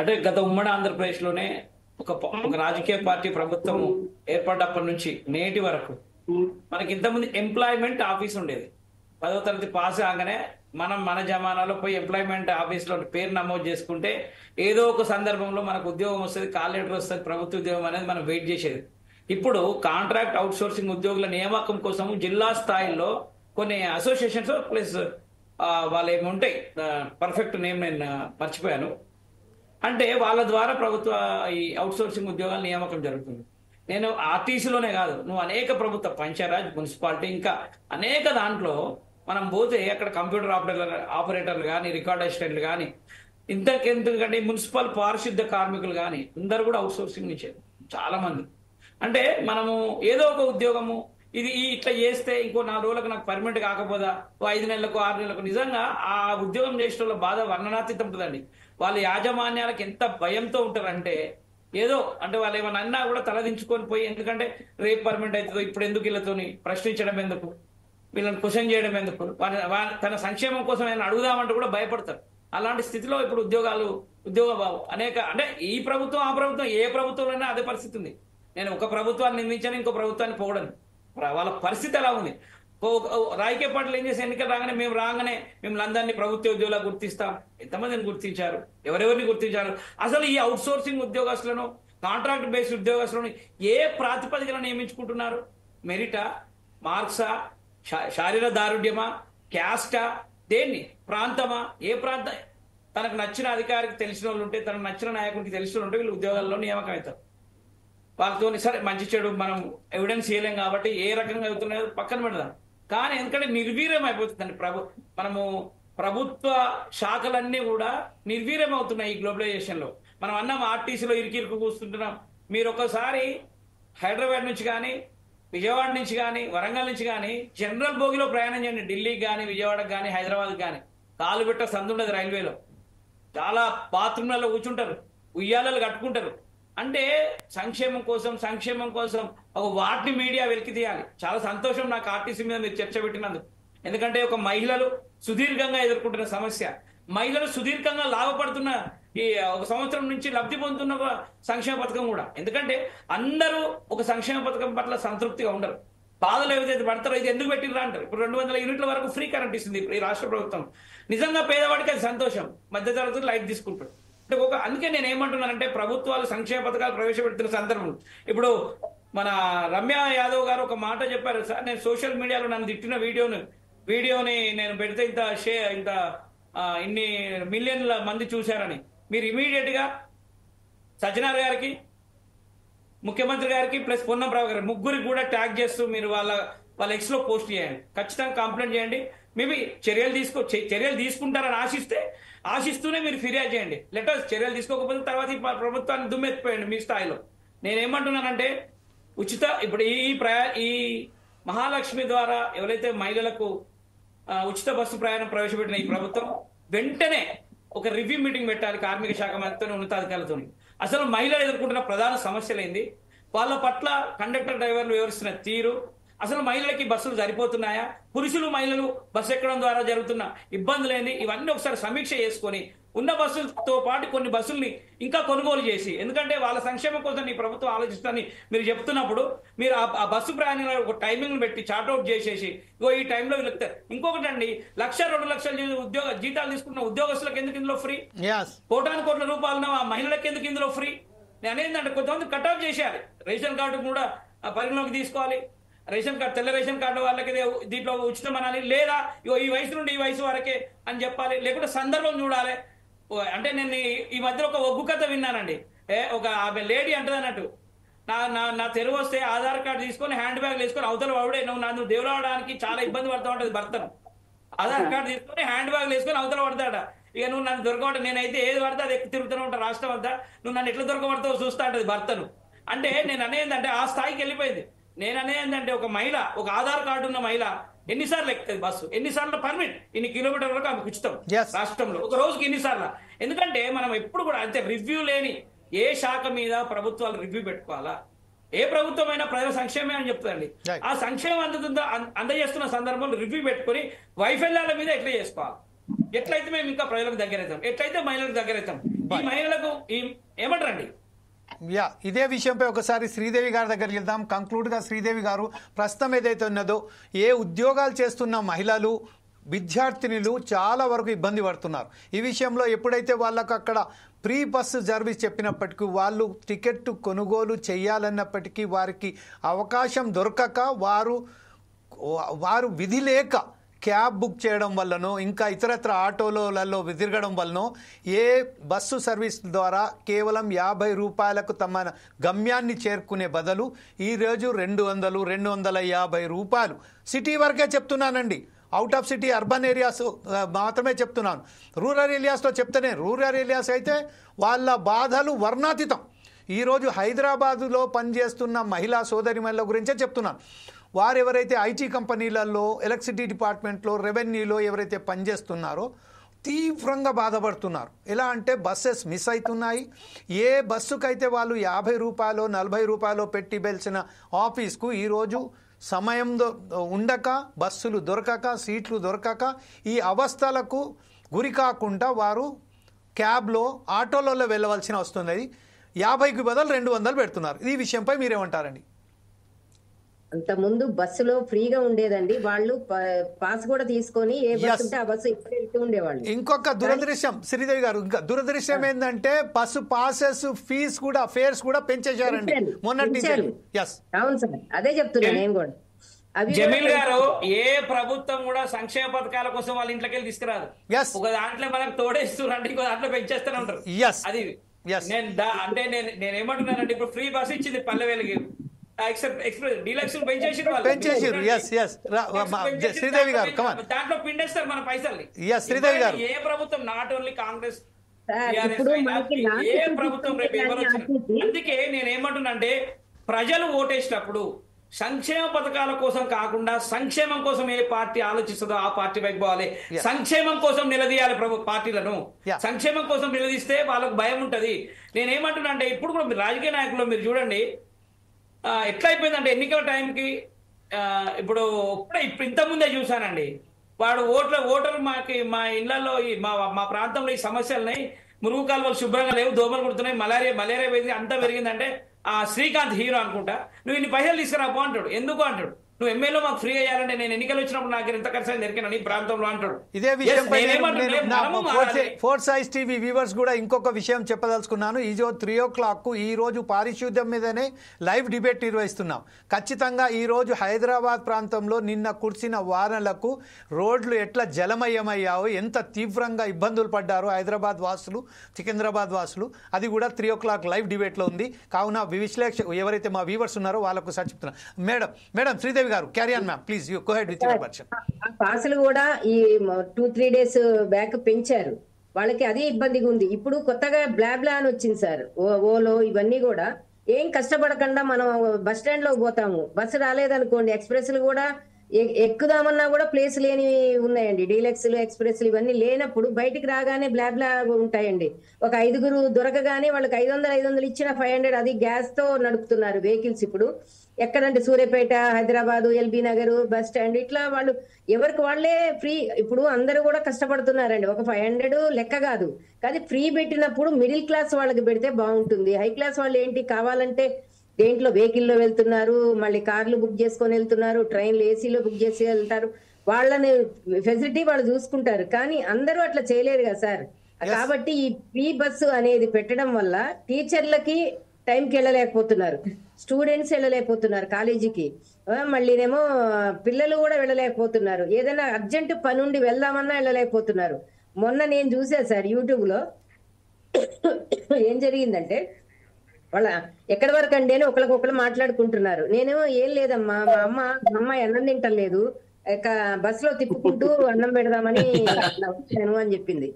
అంటే గత ఉమ్మడి ఆంధ్రప్రదేశ్లోనే ఒక రాజకీయ పార్టీ ప్రభుత్వం ఏర్పడ్డప్పటి నుంచి నేటి వరకు మనకి ఇంతకుముందు ఎంప్లాయ్మెంట్ ఆఫీస్ ఉండేది. 10వ తరగతి పాస్ కాగానే మన జమానాలో పోయి ఎంప్లాయ్మెంట్ ఆఫీస్లో పేరు నమోదు చేసుకుంటే ఏదో ఒక సందర్భంలో మనకు ఉద్యోగం వస్తుంది, కాల్ లెటర్ వస్తుంది, ప్రభుత్వ ఉద్యోగం అనేది మనం వెయిట్ చేసేది. ఇప్పుడు కాంట్రాక్ట్ అవుట్ సోర్సింగ్ ఉద్యోగుల నియామకం కోసం జిల్లా స్థాయిలో కొన్ని అసోసియేషన్స్ ప్లస్ వాళ్ళు ఏమి ఉంటాయి, పర్ఫెక్ట్ నేమ్ నేను మర్చిపోయాను, అంటే వాళ్ళ ద్వారా ప్రభుత్వ ఈ అవుట్ సోర్సింగ్ ఉద్యోగాల నియామకం జరుగుతుంది. నేను ఆర్టీసీలోనే కాదు, నువ్వు అనేక ప్రభుత్వ పంచాయరాజ్, మున్సిపాలిటీ, ఇంకా అనేక దాంట్లో మనం పోతే అక్కడ కంప్యూటర్ ఆపరేటర్లు కానీ, రికార్డ్ అసిస్టెంట్లు కానీ, ఎందుకంటే మున్సిపల్ పారిశుద్ధ కార్మికులు కానీ అందరు కూడా అవుట్ సోర్సింగ్ నుంచే చాలా మంది. అంటే మనము ఏదో ఒక ఉద్యోగము ఇది ఇట్లా చేస్తే ఇంకో 4 రోజులకు నాకు పర్మనెంట్ కాకపోదా, 5 నెలలకు 6 నెలలకు, నిజంగా ఆ ఉద్యోగం చేసే వాళ్ళ బాధ వర్ణనాతీతం ఉంటుందండి. వాళ్ళ యాజమాన్యాలకు ఎంత భయంతో ఉంటారంటే ఏదో అంటే వాళ్ళు ఏమైనా అన్నా కూడా తలదించుకొని పోయి, ఎందుకంటే రేపు పర్మనెంట్ అవుతుందో, ఇప్పుడు ఎందుకు వీళ్ళతోని ప్రశ్నించడం ఎందుకు, వీళ్ళని క్వశ్చన్ చేయడం ఎందుకు, తన సంక్షేమం కోసం ఏమైనా అడుగుదామంటే కూడా భయపడతారు. అలాంటి స్థితిలో ఇప్పుడు ఉద్యోగ అనేక అంటే ఈ ప్రభుత్వం ఆ ప్రభుత్వం ఏ ప్రభుత్వంలోనే అదే పరిస్థితి ఉంది. నేను ఒక ప్రభుత్వాన్ని నిందించాను, ఇంకో ప్రభుత్వాన్ని పోవడను. వాళ్ళ పరిస్థితి ఎలా ఉంది. రాజకీయ పార్టీలు ఏం చేసి ఎన్నికలు రాగానే మేము మిమ్మల్ని అందరినీ ప్రభుత్వ ఉద్యోగులకు గుర్తిస్తాం. ఎంతమందిని గుర్తించారు, ఎవరెవరిని గుర్తించారు, అసలు ఈ అవుట్ సోర్సింగ్ ఉద్యోగస్తులను, కాంట్రాక్ట్ బేస్డ్ ఉద్యోగస్తులను ఏ ప్రాతిపదికన నియమించుకుంటున్నారు? మెరిటా, మార్క్సా, శారీర దారుఢ్యమా, క్యాస్టా, దేన్ని, ప్రాంతమా, ఏ ప్రాంతం? తనకు నచ్చిన అధికారికి తెలిసిన వాళ్ళు ఉంటే, తనకు నచ్చిన నాయకుడికి తెలిసిన వాళ్ళు ఉంటే వీళ్ళు ఉద్యోగాల్లో నియామకం అవుతారు. వాళ్ళతో సరే మంచి చెడు మనం ఎవిడెన్స్ చేయలేం కాబట్టి ఏ రకంగా అవుతున్నాయో పక్కన పెడదాం. కానీ ఎందుకంటే నిర్వీర్యం అయిపోతుందండి. మనము ప్రభుత్వ శాఖలన్నీ కూడా నిర్వీర్యం అవుతున్నాయి ఈ గ్లోబలైజేషన్ లో. మనం అన్నాం ఆర్టీసీలో ఇరుకు కూర్చుంటున్నాం. మీరు ఒకసారి హైదరాబాద్ నుంచి కానీ, విజయవాడ నుంచి కానీ, వరంగల్ నుంచి కానీ జనరల్ బోగిలో ప్రయాణం చేయండి. ఢిల్లీకి కానీ, విజయవాడకు కానీ, హైదరాబాద్కి కానీ కాలు పెట్ట సందు ఉండదు రైల్వేలో. చాలా బాత్రూమ్లలో కూర్చుంటారు, ఉయ్యాలలు కట్టుకుంటారు. అంటే సంక్షేమం కోసం ఒక వాటిని మీడియా వెలికి తీయాలి. చాలా సంతోషం నాకు ఆర్టీసీ మీద మీరు చర్చ పెట్టినందుకు. ఎందుకంటే ఒక మహిళలు సుదీర్ఘంగా ఎదుర్కొంటున్న సమస్య, మహిళలు సుదీర్ఘంగా లాభపడుతున్న ఈ 1 సంవత్సరం నుంచి లబ్ధి పొందుతున్న ఒక సంక్షేమ పథకం కూడా. ఎందుకంటే అందరూ ఒక సంక్షేమ పథకం పట్ల సంతృప్తిగా ఉండరు. బాధలు ఏదైతే పడతారో ఇది ఎందుకు పెట్టిర్రా అంటారు. ఇప్పుడు 200 యూనిట్ల వరకు ఫ్రీ కరెంట్ ఇస్తుంది ఈ రాష్ట్ర ప్రభుత్వం. నిజంగా పేదవాడికి అది సంతోషం, మధ్యతరగతి లైట్ తీసుకుంటాడు. అందుకే నేను ఏమంటున్నానంటే ప్రభుత్వాలు సంక్షేమ పథకాలు ప్రవేశపెడుతున్న సందర్భంలో ఇప్పుడు మన రమ్య యాదవ్ గారు ఒక మాట చెప్పారు. సార్ నేను సోషల్ మీడియాలో నన్ను తిట్టిన వీడియోని నేను పెడితే ఇంత ఇన్ని మిలియన్ల మంది చూశారని, మీరు ఇమీడియట్ గా సజ్జనార్ గారికి, ముఖ్యమంత్రి గారికి ప్లస్ పొన్నంరావు గారు ముగ్గురికి కూడా ట్యాగ్ చేస్తూ మీరు వాళ్ళ ఎక్స్ లో పోస్ట్ చేయండి. ఖచ్చితంగా కంప్లైంట్ చేయండి. మేబీ చర్యలు తీసుకుంటారని ఆశిస్తూనే మీరు ఫిర్యాదు చేయండి. లెటర్స్ చర్యలు తీసుకోకపోతే తర్వాత ఈ ప్రభుత్వాన్ని దుమ్మెత్తిపోయండి మీ స్థాయిలో. నేనేమంటున్నానంటే ఇప్పుడు ఈ మహాలక్ష్మి ద్వారా ఎవరైతే మహిళలకు ఉచిత బస్సు ప్రయాణం ప్రవేశపెట్టిన ఈ ప్రభుత్వం వెంటనే ఒక రివ్యూ మీటింగ్ పెట్టాలి కార్మిక శాఖ మంత్రితో, ఉన్నతాధికారులతో. అసలు మహిళలు ఎదుర్కొంటున్న ప్రధాన సమస్యలేంది, వాళ్ళ పట్ల కండక్టర్ డ్రైవర్లు వివరిస్తున్న తీరు, అసలు మహిళలకి బస్సులు సరిపోతున్నాయా, పురుషులు మహిళలు బస్సు ఎక్కడం ద్వారా జరుగుతున్న ఇబ్బందులేంది, ఇవన్నీ ఒకసారి సమీక్ష చేసుకొని ఉన్న బస్సులతో పాటు కొన్ని బస్సుల్ని ఇంకా కొనుగోలు చేసి, ఎందుకంటే వాళ్ళ సంక్షేమం కోసం ఈ ప్రభుత్వం ఆలోచిస్తుందని మీరు చెప్తున్నప్పుడు మీరు ఆ బస్సు ప్రయాణంలో ఒక టైమింగ్ పెట్టి చార్ట్అవుట్ చేసేసి ఈ టైంలో వీళ్ళు. ఇంకొకటి అండి, 1,00,000, 2 లక్షల జీతాలు తీసుకున్న ఉద్యోగస్తులకు ఎందుకు ఇందులో ఫ్రీ? కోట్ల రూపాయలు ఆ మహిళలకు ఎందుకు ఇందులో ఫ్రీ? నేను అనేదంటే కొంతమంది కట్ ఆఫ్ చేసేయాలి. రేషన్ కార్డు కూడా పరిగణలోకి తీసుకోవాలి. రేషన్ కార్డు, తెల్ల రేషన్ కార్డు వాళ్ళకి దీంట్లో ఉచితం అనాలి, లేదా ఈ వయసు నుండి ఈ వయసు వరకే అని చెప్పాలి, లేకుంటే సందర్భం చూడాలి. అంటే నేను ఈ మధ్య ఒక ఒగ్గు కథ విన్నానండి. ఒక ఆమె లేడీ అంటది అన్నట్టు, నా తెరువు వస్తే ఆధార్ కార్డు తీసుకొని హ్యాండ్ బ్యాగ్ వేసుకొని అవతల వాడే నువ్వు దేవులవడానికి చాలా ఇబ్బంది పడతా ఉంటది భర్తను. ఆధార్ కార్డు తీసుకొని హ్యాండ్ బ్యాగ్ వేసుకొని అవతల పడతాడ. ఇక నువ్వు నన్ను దొరకబట్ట, నేనైతే ఏది పడితే అది ఎక్కి తిరుగుతూనే ఉంటా రాష్ట్రం అంతా, నువ్వు నన్ను ఎట్లా దొరకబడతావు చూస్తా అంటది భర్తను. అంటే నేను అనేదంటే ఆ స్థాయికి వెళ్ళిపోయింది. నేను అనేదంటే ఒక మహిళ, ఒక ఆధార్ కార్డు ఉన్న మహిళ ఎన్నిసార్లు ఎక్కుతుంది బస్సు, ఎన్నిసార్లు పర్మిట్, ఇన్ని కిలోమీటర్ వరకు ఆమెకు ఉచితం రాష్ట్రంలో, ఒక రోజుకి ఎన్నిసార్లు. ఎందుకంటే మనం ఎప్పుడు కూడా అంతే రివ్యూ లేని ఏ శాఖ మీద ప్రభుత్వాలు రివ్యూ పెట్టుకోవాలా? ఏ ప్రభుత్వమైనా ప్రజల సంక్షేమం అని చెప్తుందండి. ఆ సంక్షేమం అందజేస్తున్న సందర్భంలో రివ్యూ పెట్టుకుని వైఫల్యాల మీద ఎట్లా చేసుకోవాలి, ఎట్లయితే మేము ఇంకా ప్రజలకు దగ్గర అవుతాం, ఎట్లయితే మహిళలకు దగ్గర అవుతాం, ఈ మహిళలకు ఏమంటారండి ఇదే విషయంపై ఒకసారి శ్రీదేవి గారి దగ్గరికి వెళ్దాం. కంక్లూడ్గా శ్రీదేవి గారు, ప్రస్తుతం ఏదైతే ఉన్నదో ఏ ఉద్యోగాలు చేస్తున్న మహిళలు విద్యార్థినులు చాలా వరకు ఇబ్బంది పడుతున్నారు. ఈ విషయంలో ఎప్పుడైతే వాళ్ళకు అక్కడ ప్రీ బస్సు సర్వీస్ చెప్పినప్పటికీ వాళ్ళు టికెట్ కొనుగోలు చేయాలన్నప్పటికీ వారికి అవకాశం దొరకక వారు విధి లేక క్యాబ్ బుక్ చేయడం వల్లనో ఇంకా ఇతరత్ర ఆటోలలో తిరగడం వల్లనో ఏ బస్సు సర్వీస్ ద్వారా కేవలం 50 రూపాయలకు తమ గమ్యాన్ని చేరుకునే బదులు ఈరోజు 200-250 రూపాయలు సిటీ వరకే చెప్తున్నానండి. Out of city urban areas మాత్రమే చెప్తున్నాను. రూరల్ ఏరియాస్లో చెప్తేనే, రూరల్ ఏరియాస్ అయితే వాళ్ళ బాధలు వర్ణాతీతం. ఈరోజు హైదరాబాదులో పనిచేస్తున్న మహిళా సోదరిమణుల గురించే చెప్తున్నాను. వారు ఎవరైతే ఐటీ కంపెనీలలో, ఎలక్ట్రిసిటీ డిపార్ట్మెంట్లో, రెవెన్యూలో ఎవరైతే పనిచేస్తున్నారో తీవ్రంగా బాధపడుతున్నారు. ఎలా అంటే బస్సెస్ మిస్ అవుతున్నాయి. ఏ బస్సుకైతే వాళ్ళు 50 రూపాయలు 40 రూపాయలు పెట్టి వెళ్సిన ఆఫీస్కు ఈరోజు సమయం ఉండక, బస్సులు దొరకక, సీట్లు దొరకక ఈ అవస్థలకు గురి కాకుండా వారు క్యాబ్లో, ఆటోలలో వెళ్ళవలసిన వస్తుంది. 50కి బదులు 200 పెడుతున్నారు. ఈ విషయంపై మీరేమంటారండి? అంతకుముందు బస్సులో ఫ్రీగా ఉండేదండి. వాళ్ళు పాస్ కూడా తీసుకొని ఏ బస్సు ఉంటే ఆ బస్సు ఎప్పుడు వెళ్తూ ఉండేవాళ్ళు. ఇంకొక దురదృశ్యం శ్రీదేవి గారు, ఇంకా దురదృశ్యం ఏంటంటే బస్సు పాసెస్ ఫేర్స్ కూడా పెంచేశారండి మొన్నటి నుంచి. అవును సార్, అదే చెప్తున్నా నేను కూడా. జమీల్ గారు, ఏ ప్రభుత్వం కూడా సంక్షేమ పథకాల కోసం వాళ్ళ ఇంట్లోకి వెళ్ళి తీసుకురాదు. ఒక దాంట్లో మనకు తోడేస్తున్నారు, ఇంకో దాంట్లో పెంచేస్తూనే ఉంటారు. అది నేను ఏమంటున్నానంటే, ఇప్పుడు ఫ్రీ బస్ ఇచ్చింది పల్లెవేలకి, ఎక్స్ప్రెస్ డీలక్స్ పెంచేసారు. శ్రీదేవి గారు దాంట్లో పిండేస్తారు మన పైసల్ని. శ్రీదేవి గారు, ఏ ప్రభుత్వం, నాట్ ఓన్లీ కాంగ్రెస్, ఏ ప్రభుత్వం రేపు ఎవరు వచ్చిన. అందుకే నేను ఏమంటున్నానంటే, ప్రజలు ఓటేసినప్పుడు సంక్షేమ పథకాల కోసం కాకుండా సంక్షేమం కోసం ఏ పార్టీ ఆలోచిస్తుందో ఆ పార్టీ వైపు పోవాలి. సంక్షేమం కోసం నిలదీయాలి పార్టీలను. సంక్షేమం కోసం నిలదీస్తే వాళ్ళకు భయం ఉంటది. నేనేమంటున్నా అంటే, ఇప్పుడు కూడా రాజకీయ నాయకులు మీరు చూడండి ఎట్లా అయిపోయిందంటే, ఎన్నికల టైంకి ఇప్పుడు ఇంతకుముందే చూసానండి, వాడు ఓటరు మా ఇళ్లలో మా ప్రాంతంలో ఈ సమస్యలున్నాయి, మురుగు కాలువలు శుభ్రంగా లేవు, దోమలు కుడుతున్నాయి, మలేరియా పెరిగింది, అంతా పెరిగిందంటే ఆ శ్రీకాంత్ హీరో అనుకుంటా, నువ్వు ఇన్ని పైసలు తీసుకురాపో అంటాడు. ఎందుకు అంటాడు, నువ్వు ఎమ్మెల్యే మాకు ఫ్రీ అయ్యాలంటే నేను ఎన్నికలు వచ్చినప్పుడు నాకు ఎంత ఖర్చు అయింది ఎరికినా నీ ప్రాంతంలో అంటాడు. ఇదే విషయం ఫోర్త్ సైజ్ టీవీ వ్యూవర్స్ కూడా ఇంకొక విషయం చెప్పదలుచుకున్నాను. ఈ 3 o'clock ఈ రోజు పారిశుద్ధ్యం మీదనే లైవ్ డిబేట్ నిర్వహిస్తున్నాం. ఖచ్చితంగా ఈ రోజు హైదరాబాద్ ప్రాంతంలో నిన్న కురిసిన వానలకు రోడ్లు ఎట్లా జలమయమయ్యావో, ఎంత తీవ్రంగా ఇబ్బందులు పడ్డారో హైదరాబాద్ వాసులు, సికింద్రాబాద్ వాసులు, అది కూడా 3 o'clock లైవ్ డిబేట్లో ఉంది. కావున విశ్లేషణ ఎవరైతే మా వ్యూవర్స్ ఉన్నారో వాళ్ళకు సార్ చెప్తున్నా. మేడం శ్రీదేవి గారు, carry on ma'am please, you go head with your version. పాసులు కూడా ఈ 2-3 days బ్యాక్ పెంచారు. వాళ్ళకి అదే ఇబ్బందిగా ఉంది. ఇప్పుడు కొత్తగా బ్లాబ్లా అని వచ్చింది సార్, ఓలో ఇవన్నీ కూడా. ఏం కష్టపడకుండా మనం బస్ స్టాండ్ లో పోతాము, బస్సు రాలేదనుకోండి, ఎక్స్ప్రెస్లు కూడా ఎక్కుదామన్నా కూడా ప్లేస్ లేనివి ఉన్నాయండి. డీలక్స్లు, ఎక్స్ప్రెస్లు ఇవన్నీ లేనప్పుడు బయటికి రాగానే బ్లాబ్లా ఉంటాయండి. ఒక 5 దొరకగానే వాళ్ళకి 500 ఇచ్చిన 500 అది గ్యాస్ తో నడుపుతున్నారు వెహికల్స్. ఇప్పుడు ఎక్కడంటే Suryapet, Hyderabad, LB Nagar bus stand, ఇట్లా వాళ్ళు ఎవరికి వాళ్ళే ఫ్రీ. ఇప్పుడు అందరూ కూడా కష్టపడుతున్నారండి. ఒక 500 లెక్క కాదు, కానీ ఫ్రీ పెట్టినప్పుడు మిడిల్ క్లాస్ వాళ్ళకి పెడితే బాగుంటుంది. హై క్లాస్ వాళ్ళు ఏంటి కావాలంటే దేంట్లో వెహికల్లో వెళ్తున్నారు, మళ్ళీ కార్లు బుక్ చేసుకొని వెళ్తున్నారు, ట్రైన్లు ఏసీలో బుక్ చేసి వెళ్తారు. వాళ్ళని ఫెసిలిటీ వాళ్ళు చూసుకుంటారు, కానీ అందరూ అట్లా చేయలేరు కదా సార్. కాబట్టి ఈ ఫ్రీ బస్సు అనేది పెట్టడం వల్ల టీచర్లకి టైంకి వెళ్ళలేకపోతున్నారు, స్టూడెంట్స్ వెళ్ళలేకపోతున్నారు కాలేజీకి, మళ్ళీనేమో పిల్లలు కూడా వెళ్ళలేకపోతున్నారు. ఏదైనా అర్జెంట్ పని ఉండి వెళ్దామన్నా వెళ్ళలేకపోతున్నారు. మొన్న నేను చూసా సార్ యూట్యూబ్ లో, ఏం జరిగిందంటే వాళ్ళ ఎక్కడి వరకు అండి అని ఒకరికొకరు మాట్లాడుకుంటున్నారు. నేనేమో ఏం లేదమ్మా, మా అమ్మాయి అన్నం తింటలేదు, బస్ లో తిప్పుకుంటూ అన్నం పెడదామని వచ్చాను అని చెప్పింది.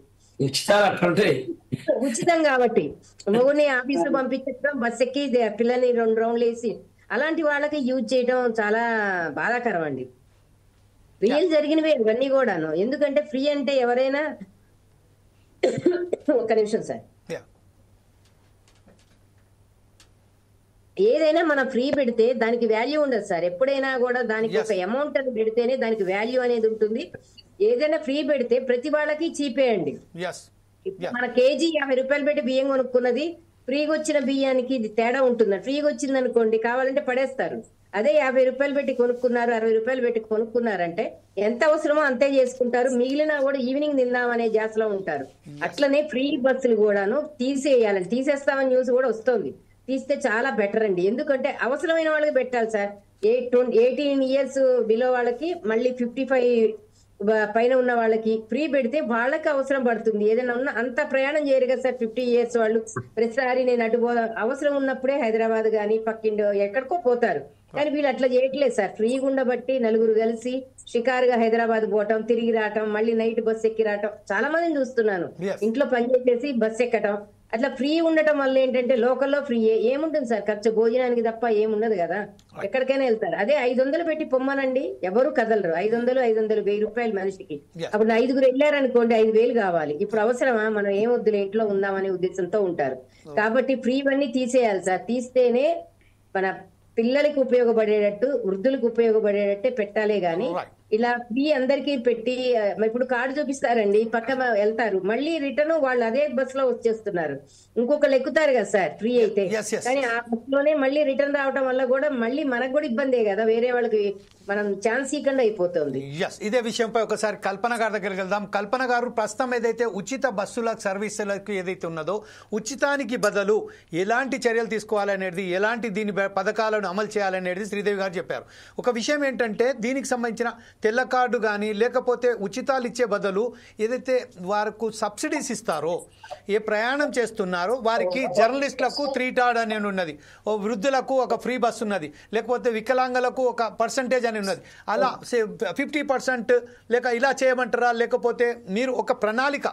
ఉచితం కాబట్టి మొగుని ఆఫీసు పంపించడం, బస్ ఎక్కి పిల్లని 2 రౌండ్లు వేసి, అలాంటి వాళ్ళకి యూజ్ చేయడం చాలా బాధాకరం అండి. రియల్ జరిగినవే ఇవన్నీ కూడాను. ఎందుకంటే ఫ్రీ అంటే ఎవరైనా ఒక్క నిమిషం సార్, ఏదైనా మనం ఫ్రీ పెడితే దానికి వాల్యూ ఉండదు సార్. ఎప్పుడైనా కూడా దానికి ఒక అమౌంట్ అని పెడితేనే దానికి వాల్యూ అనేది ఉంటుంది. ఏదైనా ఫ్రీ పెడితే ప్రతి వాళ్ళకి చీపే అండి. మన కేజీ 50 రూపాయలు పెట్టి బియ్యం కొనుక్కున్నది ఫ్రీగా వచ్చిన బియ్యానికి ఇది తేడా ఉంటుందా? ఫ్రీగా వచ్చింది అనుకోండి కావాలంటే పడేస్తారు. అదే 50 రూపాయలు పెట్టి కొనుక్కున్నారు, 60 రూపాయలు పెట్టి కొనుక్కున్నారంటే ఎంత అవసరమో అంతే చేసుకుంటారు. మిగిలినా కూడా ఈవినింగ్ తిందామనే జాస్లో ఉంటారు. అట్లనే ఫ్రీ బస్సులు కూడాను తీసేయాలని, తీసేస్తామని న్యూస్ కూడా వస్తుంది. తీస్తే చాలా బెటర్ అండి. ఎందుకంటే అవసరమైన వాళ్ళకి పెట్టాలి సార్. 18 ఇయర్స్ బిలో వాళ్ళకి, మళ్ళీ 55 పైన ఉన్న వాళ్ళకి ఫ్రీ పెడితే వాళ్ళకి అవసరం పడుతుంది. ఏదైనా ఉన్నా అంత ప్రయాణం చేయరు కదా సార్ 50 ఇయర్స్ వాళ్ళు. ప్రతిసారి నేను అవసరం ఉన్నప్పుడే హైదరాబాద్ గానీ పక్కిండో ఎక్కడికో పోతారు. కానీ వీళ్ళు అట్లా చేయట్లేదు సార్. ఫ్రీగా ఉండబట్టి నలుగురు కలిసి షికారుగా హైదరాబాద్ పోవటం, తిరిగి రావటం, మళ్ళీ నైట్ బస్ ఎక్కి రావటం చాలా మందిని చూస్తున్నాను. ఇంట్లో పని చేసేసి బస్ ఎక్కటం. అట్లా ఫ్రీ ఉండటం వల్ల ఏంటంటే లోకల్లో ఫ్రీ ఏముంటుంది సార్, ఖర్చు భోజనానికి తప్ప ఏమున్నది కదా, ఎక్కడికైనా వెళ్తారు. అదే 500 పెట్టి పొమ్మనండి, ఎవరు కదలరు. 500 1000 రూపాయలు మనిషికి. అప్పుడు 5గురు వెళ్ళారనుకోండి 5000 కావాలి. ఇప్పుడు అవసరమా? మనం ఏం వద్దులే ఇంట్లో ఉందామనే ఉద్దేశంతో ఉంటారు. కాబట్టి ఫ్రీవన్నీ తీసేయాలి సార్. తీస్తేనే మన పిల్లలకి ఉపయోగపడేటట్టు, వృద్ధులకు ఉపయోగపడేటట్టే పెట్టాలే గాని ఇలా ఫ్రీ అందరికీ పెట్టి ఇప్పుడు కార్డు చూపిస్తారండి, పక్కన వెళ్తారు, మళ్ళీ రిటర్న్ వాళ్ళు అదే బస్ లో వచ్చేస్తున్నారు. ఇంకొకళ్ళు ఎక్కుతారు కదా సార్ ఫ్రీ అయితే, కానీ ఆ బస్ లోనే మళ్ళీ రిటర్న్ రావడం వల్ల కూడా మళ్ళీ మనకు కూడా ఇబ్బందే కదా, వేరే వాళ్ళకి మనం ఛాన్స్ ఇవ్వకుండా అయిపోతుంది. ఇదే విషయంపై ఒకసారి కల్పన గారి దగ్గరికి వెళ్దాం. కల్పన గారు, ప్రస్తుతం ఏదైతే ఉచిత బస్సుల సర్వీసులకు ఏదైతే ఉన్నదో ఉచితానికి బదులు ఎలాంటి చర్యలు తీసుకోవాలనేది, ఎలాంటి దీని పథకాలను అమలు చేయాలనేది శ్రీదేవి గారు చెప్పారు. ఒక విషయం ఏంటంటే దీనికి సంబంధించిన తెల్ల కార్డు కానీ లేకపోతే ఉచితాలు ఇచ్చే బదులు ఏదైతే వారికి సబ్సిడీస్ ఇస్తారో, ఏ ప్రయాణం చేస్తున్నారో వారికి జర్నలిస్టులకు 3 టాడ్ అని ఉన్నది, ఓ వృద్ధులకు ఒక ఫ్రీ బస్ ఉన్నది, లేకపోతే వికలాంగులకు ఒక పర్సంటేజ్ అని ఉన్నది. అలా 50% లేక ఇలా చేయమంటారా? లేకపోతే మీరు ఒక ప్రణాళిక,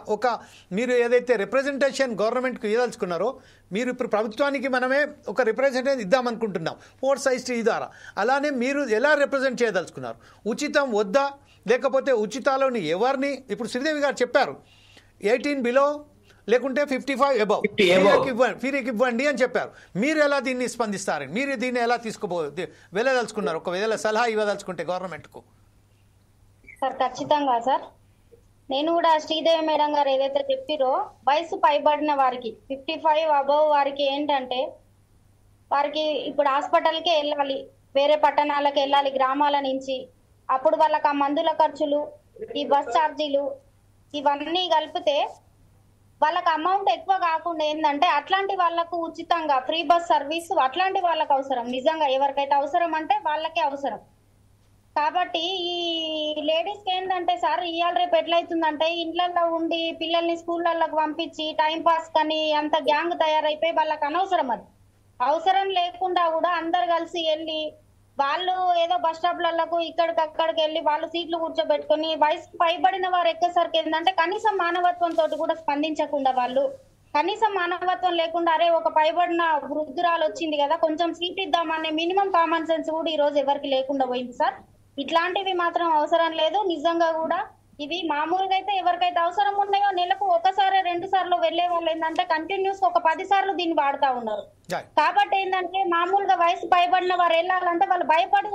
మీరు ఏదైతే రిప్రజెంటేషన్ గవర్నమెంట్కి ఇవ్వదలుచుకున్నారో, మీరు ఇప్పుడు ప్రభుత్వానికి మనమే ఒక రిప్రజెంటేషన్ ఇద్దామనుకుంటున్నాం 4 సైజ్ ద్వారా, అలానే మీరు ఎలా రిప్రజెంట్ చేయదలుచుకున్నారు? ఉచితం వద్దా, లేకపోతే ఉచితాలని ఎవరిని? ఇప్పుడు శ్రీదేవి గారు చెప్పారు 18 బిలో లేకుంటే 55 అబౌవ్ ఫ్రీకి ఇవ్వండి అని చెప్పారు. మీరు ఎలా దీన్ని స్పందిస్తారని, మీరు దీన్ని ఎలా వెళ్ళదలుచుకున్నారు? ఒకవేళ సలహా ఇవ్వదలుచుకుంటే గవర్నమెంట్కు. సార్ ఖచ్చితంగా సార్, నేను కూడా శ్రీదేవి మేడం గారు ఏదైతే చెప్పిరో వయసు పైబడిన వారికి 55 అబౌవ్ వారికి ఏంటంటే వారికి ఇప్పుడు హాస్పిటల్కే వెళ్ళాలి, వేరే పట్టణాలకు వెళ్ళాలి గ్రామాల నుంచి. అప్పుడు వాళ్ళకి ఆ మందుల ఖర్చులు, ఈ బస్ ఛార్జీలు ఇవన్నీ కలిపితే వాళ్ళకి అమౌంట్ ఎక్కువ కాకుండా ఏంటంటే అట్లాంటి వాళ్ళకు ఉచితంగా ఫ్రీ బస్ సర్వీస్ అట్లాంటి వాళ్ళకి అవసరం. నిజంగా ఎవరికైతే అవసరం అంటే వాళ్ళకే అవసరం. కాబట్టి ఈ లేడీస్కి ఏంటంటే సార్ ఇవాళ రేపు ఎట్లయితుందంటే ఇండ్లలో ఉండి పిల్లల్ని స్కూళ్ళకి పంపించి టైం పాస్ కానీ అంత గ్యాంగ్ తయారైపోయి వాళ్ళకి అనవసరం. అది అవసరం లేకుండా కూడా అందరు కలిసి వెళ్ళి వాళ్ళు ఏదో బస్ స్టాప్లకు ఇక్కడికి వెళ్ళి వాళ్ళు సీట్లు కూర్చోబెట్టుకుని వయసు పైబడిన వారు ఎక్కేసరికి ఏంటంటే కనీసం మానవత్వంతో కూడా స్పందించకుండా, వాళ్ళు కనీసం మానవత్వం లేకుండా అరే ఒక పైబడిన వృద్ధురాలు వచ్చింది కదా కొంచెం సీట్ ఇద్దామనే మినిమం కామన్ సెన్స్ కూడా ఈ రోజు ఎవరికి లేకుండా పోయింది సార్. ఇట్లాంటివి మాత్రం అవసరం లేదు. నిజంగా కూడా ఇవి మామూలుగా అయితే ఎవరికైతే అవసరం ఉన్నాయో నెలకు 1 సారి 2 సార్లు వెళ్లే వాళ్ళు ఏంటంటే కంటిన్యూస్ ఒక 10 సార్లు దీన్ని వాడుతా ఉన్నారు. కాబట్టి ఏంటంటే మామూలుగా వయసు పైబడిన వారు వెళ్ళాలంటే వాళ్ళు భయపడి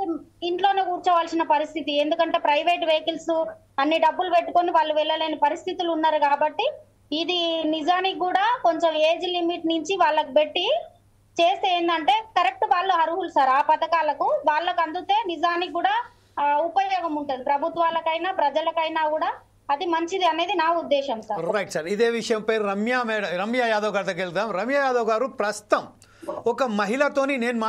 ఇంట్లోనే కూర్చోవలసిన పరిస్థితి. ఎందుకంటే ప్రైవేట్ వెహికల్స్ అన్ని డబ్బులు పెట్టుకొని వాళ్ళు వెళ్ళలేని పరిస్థితులు ఉన్నారు. కాబట్టి ఇది నిజానికి కూడా కొంచెం ఏజ్ లిమిట్ నుంచి వాళ్ళకి పెట్టి చేస్తే ఏంటంటే కరెక్ట్ వాళ్ళు అర్హులు సార్ ఆ పథకాలకు. వాళ్ళకు అందుతే నిజానికి కూడా ఉపయోగం ఉంటుంది, ప్రభుత్వాలకైనా ప్రజలకైనా కూడా అది మంచిది అనేది నా ఉద్దేశం సార్. రైట్ సార్, ఇదే విషయంపై రమ్య యాదవ్ గారి దగ్గరికి వెళ్దాం. రమ్య యాదవ్ గారు, ప్రస్తుతం ఒక మహిళతోని నేను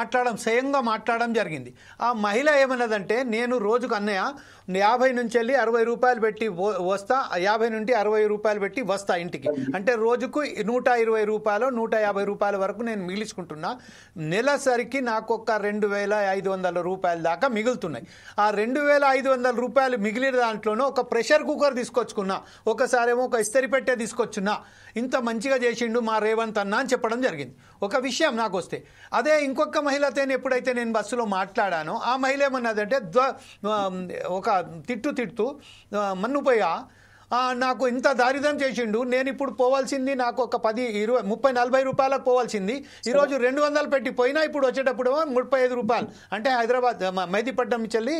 స్వయంగా మాట్లాడడం జరిగింది. ఆ మహిళ ఏమన్నదంటే, నేను రోజుకు అన్నయ్య 50 నుంచి వెళ్ళి 60 రూపాయలు పెట్టి వస్తా, 50 నుండి 60 రూపాయలు పెట్టి వస్తా ఇంటికి, అంటే రోజుకు 120 రూపాయలు 150 రూపాయల వరకు నేను మిగిలించుకుంటున్నా. నెలసరికి నాకు ఒక 2500 రూపాయల దాకా మిగులుతున్నాయి. ఆ 2500 రూపాయలు మిగిలిన దాంట్లోనూ ఒక ప్రెషర్ కుక్కర్ తీసుకొచ్చుకున్నా, ఒకసారేమో ఒక ఇస్తరి పెట్టే తీసుకొచ్చున్నా. ఇంత మంచిగా చేసిండు మా రేవంత్ అన్న అని చెప్పడం జరిగింది. ఒక విషయం నాకు వస్తే, అదే ఇంకొక మహిళతో ఎప్పుడైతే నేను బస్సులో మాట్లాడానో ఆ మహిళ ఏమన్నదంటే, ఒక తిట్టు మన్నుపోయా నాకు ఇంత దారిద్ర్యం చేసిండు, నేను ఇప్పుడు పోవాల్సింది నాకు ఒక 10, 20, 30, 40 రూపాయలకు పోవాల్సింది ఈరోజు 200 పెట్టి పోయినా ఇప్పుడు వచ్చేటప్పుడు 35 రూపాయలు. అంటే హైదరాబాద్ మెహదీపట్నం నుంచి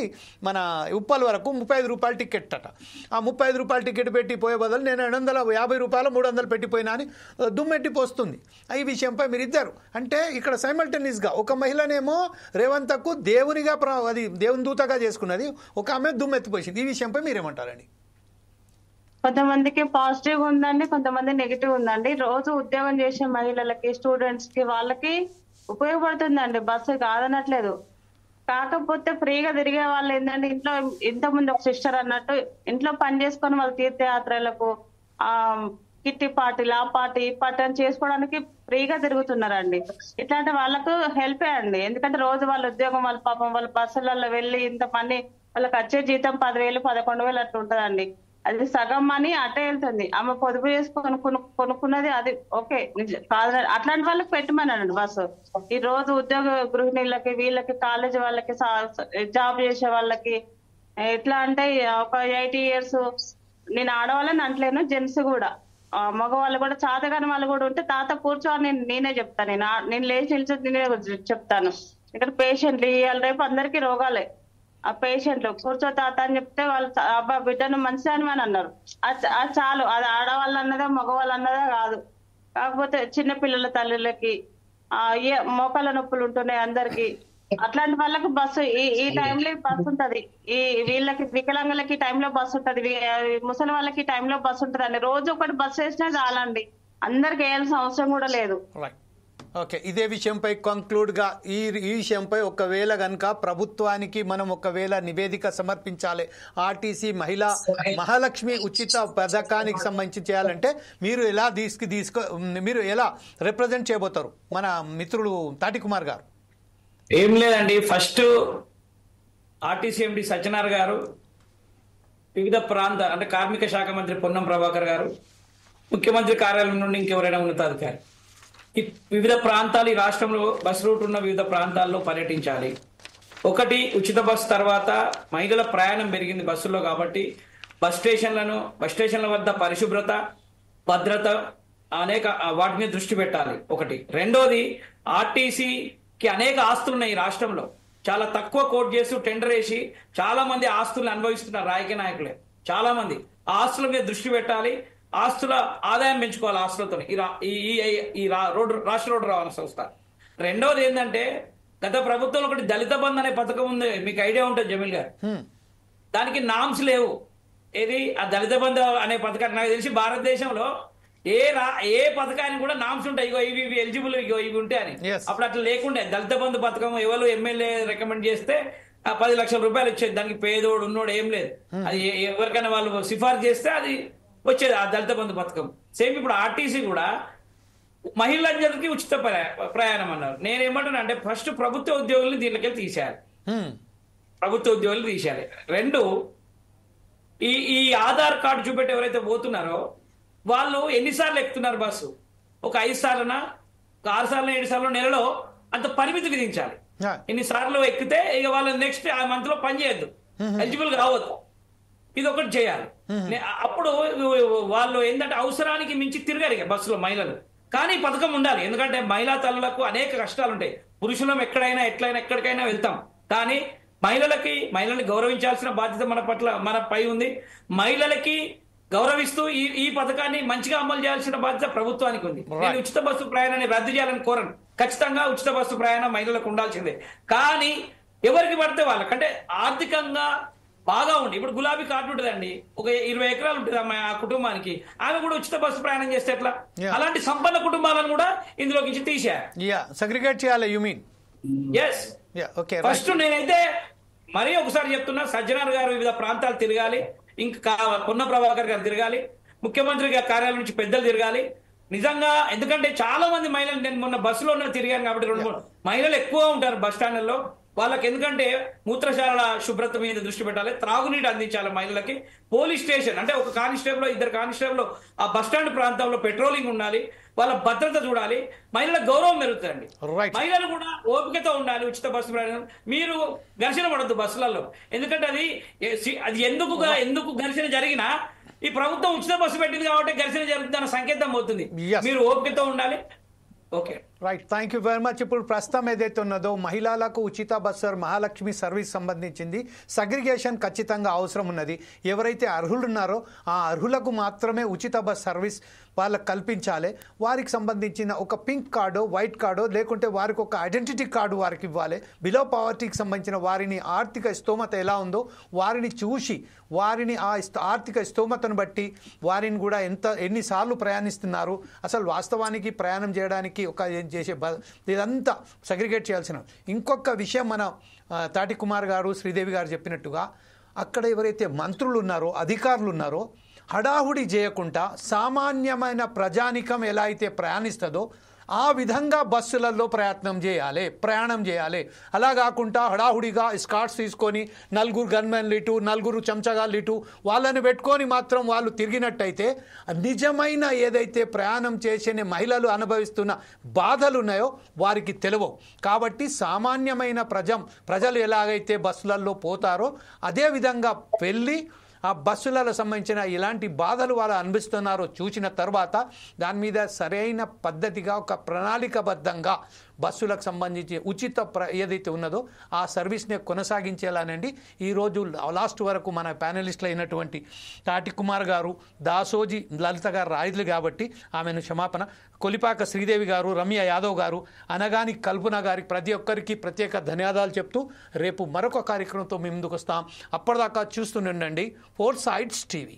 మన ఉప్పల్ వరకు 35 రూపాయలు టికెట్ అట. ఆ 35 రూపాయలు టికెట్ పెట్టి పోయే బదులు నేను 250 రూపాయలు 300 పెట్టిపోయినా అని దుమ్మెట్టి పోస్తుంది. ఈ విషయంపై మీరిద్దరు అంటే ఇక్కడ సైమల్టేనియస్గా ఒక మహిళనేమో రేవంత్కు దేవునిగా అది దేవుని దూతగా చేసుకున్నది, ఒక ఆమె దుమ్మెత్తిపోయింది. ఈ విషయంపై మీరేమంటారండి? కొంతమందికి పాజిటివ్ ఉందండి, కొంతమంది నెగిటివ్ ఉందండి. రోజు ఉద్యోగం చేసే మహిళలకి, స్టూడెంట్స్ కి, వాళ్ళకి ఉపయోగపడుతుందండి బస్సు, కాదనట్లేదు. కాకపోతే ఫ్రీగా తిరిగే వాళ్ళు ఏంటంటే ఇంట్లో ఇంతకుముందు ఒక సిస్టర్ అన్నట్టు ఇంట్లో పని చేసుకొని వాళ్ళు తీర్థయాత్రలకు, కిట్టి పార్టీలు, ఆ పార్టీ, ఈ పార్టీ అని చేసుకోవడానికి ఫ్రీగా తిరుగుతున్నారండి. ఇట్లాంటి వాళ్ళకు హెల్ప్ అండి. ఎందుకంటే రోజు వాళ్ళ ఉద్యోగం, వాళ్ళ పాపం వాళ్ళ బస్సులలో వెళ్ళి ఇంత మనీ, వాళ్ళకి వచ్చే జీతం 10,000, 11,000 అట్లా ఉంటదండి. అది సగం మనీ అటే వెళ్తుంది. ఆమె పొదుపు చేసుకొని కొనుక్కున్నది అది ఓకే కాదు. అట్లాంటి వాళ్ళకి పెట్టమనండి బస్సు. ఈ రోజు ఉద్యోగ గృహిణీలకి, వీళ్ళకి, కాలేజీ వాళ్ళకి, జాబ్ చేసే వాళ్ళకి ఎట్లా అంటే ఒక 80 years, నేను ఆడవాళ్ళని అంటలేను, జెంట్స్ కూడా, మగవాళ్ళు కూడా, చాతగాని వాళ్ళు కూడా ఉంటే తాత కూర్చోని నేనే చెప్తాను. నేను లేచి నిల్చొని నేనే చెప్తాను. ఇక్కడ పేషెంట్లు ఇవాళ రేపు అందరికీ రోగాలే. ఆ పేషెంట్లు కూర్చో తాత అని చెప్తే వాళ్ళు అబ్బా బిడ్డను మంచిదని అని అన్నారు. అది చాలు. అది ఆడవాళ్ళు అన్నదా మగవాళ్ళు అన్నదా కాదు. కాకపోతే చిన్న పిల్లల తల్లులకి మోకాళ్ళ నొప్పులు ఉంటున్నాయి అందరికి. అట్లాంటి వాళ్ళకి బస్సు ఈ టైంలో బస్సు ఉంటది. వీళ్ళకి వికలాంగులకి టైంలో బస్సు ఉంటది, ముసలి వాళ్ళకి టైంలో బస్సు ఉంటది అండి. రోజు ఒకటి బస్సు వేసినా చాలండి, అందరికి వేయాల్సిన అవసరం కూడా లేదు. ఓకే, ఇదే విషయంపై కంక్లూడ్గా ఈ విషయంపై ఒకవేళ కనుక ప్రభుత్వానికి మనం ఒకవేళ నివేదిక సమర్పించాలి, ఆర్టీసీ మహాలక్ష్మి ఉచిత పథకానికి సంబంధించి చేయాలంటే మీరు ఎలా మీరు ఎలా రిప్రజెంట్ చేయబోతారు మన మిత్రులు తాటి కుమార్ గారు? ఏం లేదండి, ఫస్ట్ ఆర్టీసీ ఎండి సత్యనారాయణ గారు, వివిధ ప్రాంత అంటే కార్మిక శాఖ మంత్రి పొన్నం ప్రభాకర్ గారు, ముఖ్యమంత్రి కార్యాలయం నుండి ఇంకెవరైనా ఉన్నతాధికారి వివిధ ప్రాంతాలు, ఈ రాష్ట్రంలో బస్ రూట్ ఉన్న వివిధ ప్రాంతాల్లో పర్యటించాలి. ఒకటి, ఉచిత బస్సు తర్వాత మహిళల ప్రయాణం పెరిగింది బస్సుల్లో కాబట్టి బస్ స్టేషన్ల వద్ద పరిశుభ్రత, భద్రత అనేక వాటి మీద దృష్టి పెట్టాలి ఒకటి. రెండోది, ఆర్టీసీకి అనేక ఆస్తులు ఉన్నాయి ఈ రాష్ట్రంలో. చాలా తక్కువ కోట్ చేస్తూ టెండర్ వేసి చాలా మంది ఆస్తులను అనుభవిస్తున్నారు రాజకీయ నాయకులే. చాలా మంది ఆస్తుల మీద దృష్టి పెట్టాలి, ఆస్తుల ఆదాయం పెంచుకోవాలి ఆస్తులతో ఈ రాష్ట్ర రోడ్డు రవాణా సంస్థ. రెండవది ఏంటంటే గత ప్రభుత్వంలో ఒకటి దళిత బంధు అనే పథకం ఉంది, మీకు ఐడియా ఉంటుంది జమీల్ గారు. దానికి నామ్స్ లేవు. ఏది ఆ దళిత బంధు అనే పథకానికి నాకు తెలిసి భారతదేశంలో ఏ పథకానికి కూడా నామ్స్ ఉంటాయి, ఇగో ఇవి ఎలిజిబుల్, ఇగో ఇవి ఉంటాయి అని. అప్పుడు అట్లా లేకుండే. దళిత బంధు పథకం ఎవరు ఎమ్మెల్యే రికమెండ్ చేస్తే 10 లక్షల రూపాయలు వచ్చేది. దానికి పేదోడు ఉన్నోడు ఏం లేదు. అది ఎవరికైనా వాళ్ళు సిఫార్సు చేస్తే అది వచ్చేది ఆ దళిత బంధు పథకం. సేమ్ ఇప్పుడు ఆర్టీసీ కూడా మహిళలందరికీ ఉచిత ప్రయాణం అన్నారు. నేనేమంటున్నా అంటే ఫస్ట్ ప్రభుత్వ ఉద్యోగుల్ని దీనిలోకి తీసేయాలి, ప్రభుత్వ ఉద్యోగులు తీసేయాలి. రెండు, ఈ ఆధార్ కార్డు చూపెట్టి ఎవరైతే పోతున్నారో వాళ్ళు ఎన్నిసార్లు ఎక్కుతున్నారు బస్సు, ఒక 5 సార్లనా, 6 సార్లు, 7 సార్లు నెలలో అంత పరిమితి విధించాలి. ఎన్నిసార్లు ఎక్కితే ఇక వాళ్ళు నెక్స్ట్ ఆ మంత్ లో పని చేయొద్దు, ఎలిజిబుల్ కావద్దు. ఇది ఒకటి చేయాలి. అప్పుడు వాళ్ళు ఏంటంటే అవసరానికి మించి తిరగారు ఇక బస్సులో మహిళలు. కానీ పథకం ఉండాలి, ఎందుకంటే మహిళా తల్లులకు అనేక కష్టాలు ఉంటాయి. పురుషులం ఎక్కడైనా ఎక్కడికైనా వెళ్తాం, కానీ మహిళల్ని గౌరవించాల్సిన బాధ్యత మనపై ఉంది. మహిళలకి గౌరవిస్తూ ఈ పథకాన్ని మంచిగా అమలు చేయాల్సిన బాధ్యత ప్రభుత్వానికి ఉంది. నేను ఉచిత బస్సు ప్రయాణాన్ని రద్దు చేయాలని కోరను. ఖచ్చితంగా ఉచిత బస్సు ప్రయాణం మహిళలకు ఉండాల్సిందే. కానీ ఎవరికి పడితే వాళ్ళకంటే ఆర్థికంగా బాగా ఉండి, ఇప్పుడు గులాబీ కార్డు ఉంటుందండి, ఒక 20 ఎకరాలు ఉంటుంది ఆ కుటుంబానికి, ఆమె కూడా ఉచిత బస్సు ప్రయాణం చేస్తే ఎట్లా? అలాంటి సంపన్న కుటుంబాలను కూడా ఇందులోకి తీసేయాలి. ఫస్ట్ నేనైతే మరీ ఒకసారి చెప్తున్నా, సజ్జనార్ గారు వివిధ ప్రాంతాలు తిరగాలి, ఇంకా పొన్న ప్రభాకర్ గారు తిరగాలి, ముఖ్యమంత్రి గారి కార్యాలయం నుంచి పెద్దలు తిరగాలి నిజంగా. ఎందుకంటే చాలా మంది మహిళలు, నేను మొన్న బస్సులో తిరిగాను కాబట్టి 2-3 మహిళలు ఎక్కువ ఉంటారు బస్ స్టాండ్లలో. వాళ్ళకి ఎందుకంటే మూత్రశాలల శుభ్రత మీద దృష్టి పెట్టాలి, త్రాగునీటి అందించాలి మహిళలకి. పోలీస్ స్టేషన్ అంటే ఒక కానిస్టేబుల్, 2 కానిస్టేబుల్ ఆ బస్ స్టాండ్ ప్రాంతంలో పెట్రోలింగ్ ఉండాలి, వాళ్ళ భద్రత చూడాలి, మహిళల గౌరవం పెరుగుతుంది. మహిళలు కూడా ఓపికతో ఉండాలి. ఉచిత బస్సు ప్రయాణం మీరు ఘర్షణ పడద్దు బస్సులలో, ఎందుకంటే అది ఎందుకు ఘర్షణ జరిగినా ఈ ప్రభుత్వం ఉచిత బస్సు పెట్టింది కాబట్టి ఘర్షణ జరుగుతున్న సంకేతం పోతుంది. Yes. మీరు ఓపికతో ఉండాలి. Okay, right, thank you very much. ఇప్పుడు ప్రస్తుతం ఏదైతే ఉన్నదో మహిళలకు ఉచిత బస్సు మహాలక్ష్మి సర్వీస్ సంబంధించింది సగ్రిగేషన్ ఖచ్చితంగా అవసరం ఉన్నది. ఎవరైతే అర్హులు ఉన్నారో ఆ అర్హులకు మాత్రమే ఉచిత బస్ సర్వీస్ వాళ్ళకు కల్పించాలి. వారికి సంబంధించిన ఒక పింక్ కార్డు, వైట్ కార్డు, లేకుంటే వారికి ఒక ఐడెంటిటీ కార్డు వారికి ఇవ్వాలి. బిలో పవర్టీకి సంబంధించిన వారిని ఆర్థిక స్తోమత ఎలా ఉందో వారిని చూసి వారిని ఆ ఆర్థిక స్తోమతను బట్టి వారిని కూడా ఎన్నిసార్లు ప్రయాణిస్తున్నారు, అసలు వాస్తవానికి ప్రయాణం చేయడానికి ఒక చేసే ఇదంతా సగ్రిగేట్ చేయాల్సిన. ఇంకొక విషయం మన తాటి కుమార్ గారు, శ్రీదేవి గారు చెప్పినట్టుగా అక్కడ ఎవరైతే మంత్రులు ఉన్నారో, అధికారులు ఉన్నారో హడాహుడి చేయకుండా సామాన్యమైన ప్రజానికం ఎలా అయితే ప్రయాణిస్తుందో ఆ విధంగా బస్సులలో ప్రయాణం చేయాలి. అలా కాకుండా హడాహుడిగా స్కాట్స్ తీసుకొని నలుగురు గన్మెన్లు ఇటు, నలుగురు చెంచగాళ్ళు ఇటు వాళ్ళని పెట్టుకొని మాత్రం వాళ్ళు తిరిగినట్టయితే నిజమైన ఏదైతే ప్రయాణం చేసే మహిళలు అనుభవిస్తున్న బాధలు ఉన్నాయో వారికి తెలియవు. కాబట్టి సామాన్యమైన ప్రజలు ఎలాగైతే బస్సులలో పోతారో అదే విధంగా వెళ్ళి ఆ బస్సులకు సంబంధించిన ఇలాంటి బాధలు వాళ్ళు అనిపిస్తున్నారో చూసిన తర్వాత దాని మీద సరైన పద్ధతిగా ఒక ప్రణాళికబద్ధంగా బస్సులకు సంబంధించి ఉచిత ఏదైతే ఉన్నదో ఆ సర్వీస్ని కొనసాగించేలానండి. ఈరోజు లాస్ట్ వరకు మన ప్యానలిస్టులు అయినటువంటి తాటి కుమార్ గారు, దాసోజీ లలిత గారు రాయిలు కాబట్టి ఆమెను క్షమాపణ, కొలిపాక శ్రీదేవి గారు, రమ్య యాదవ్ గారు, అనగాని కల్పన గారికి ప్రతి ఒక్కరికి ప్రత్యేక ధన్యవాదాలు చెప్తూ రేపు మరొక కార్యక్రమంతో మేము ముందుకు వస్తాం. అప్పటిదాకా చూస్తూనే ఉండండి 4 Sides TV.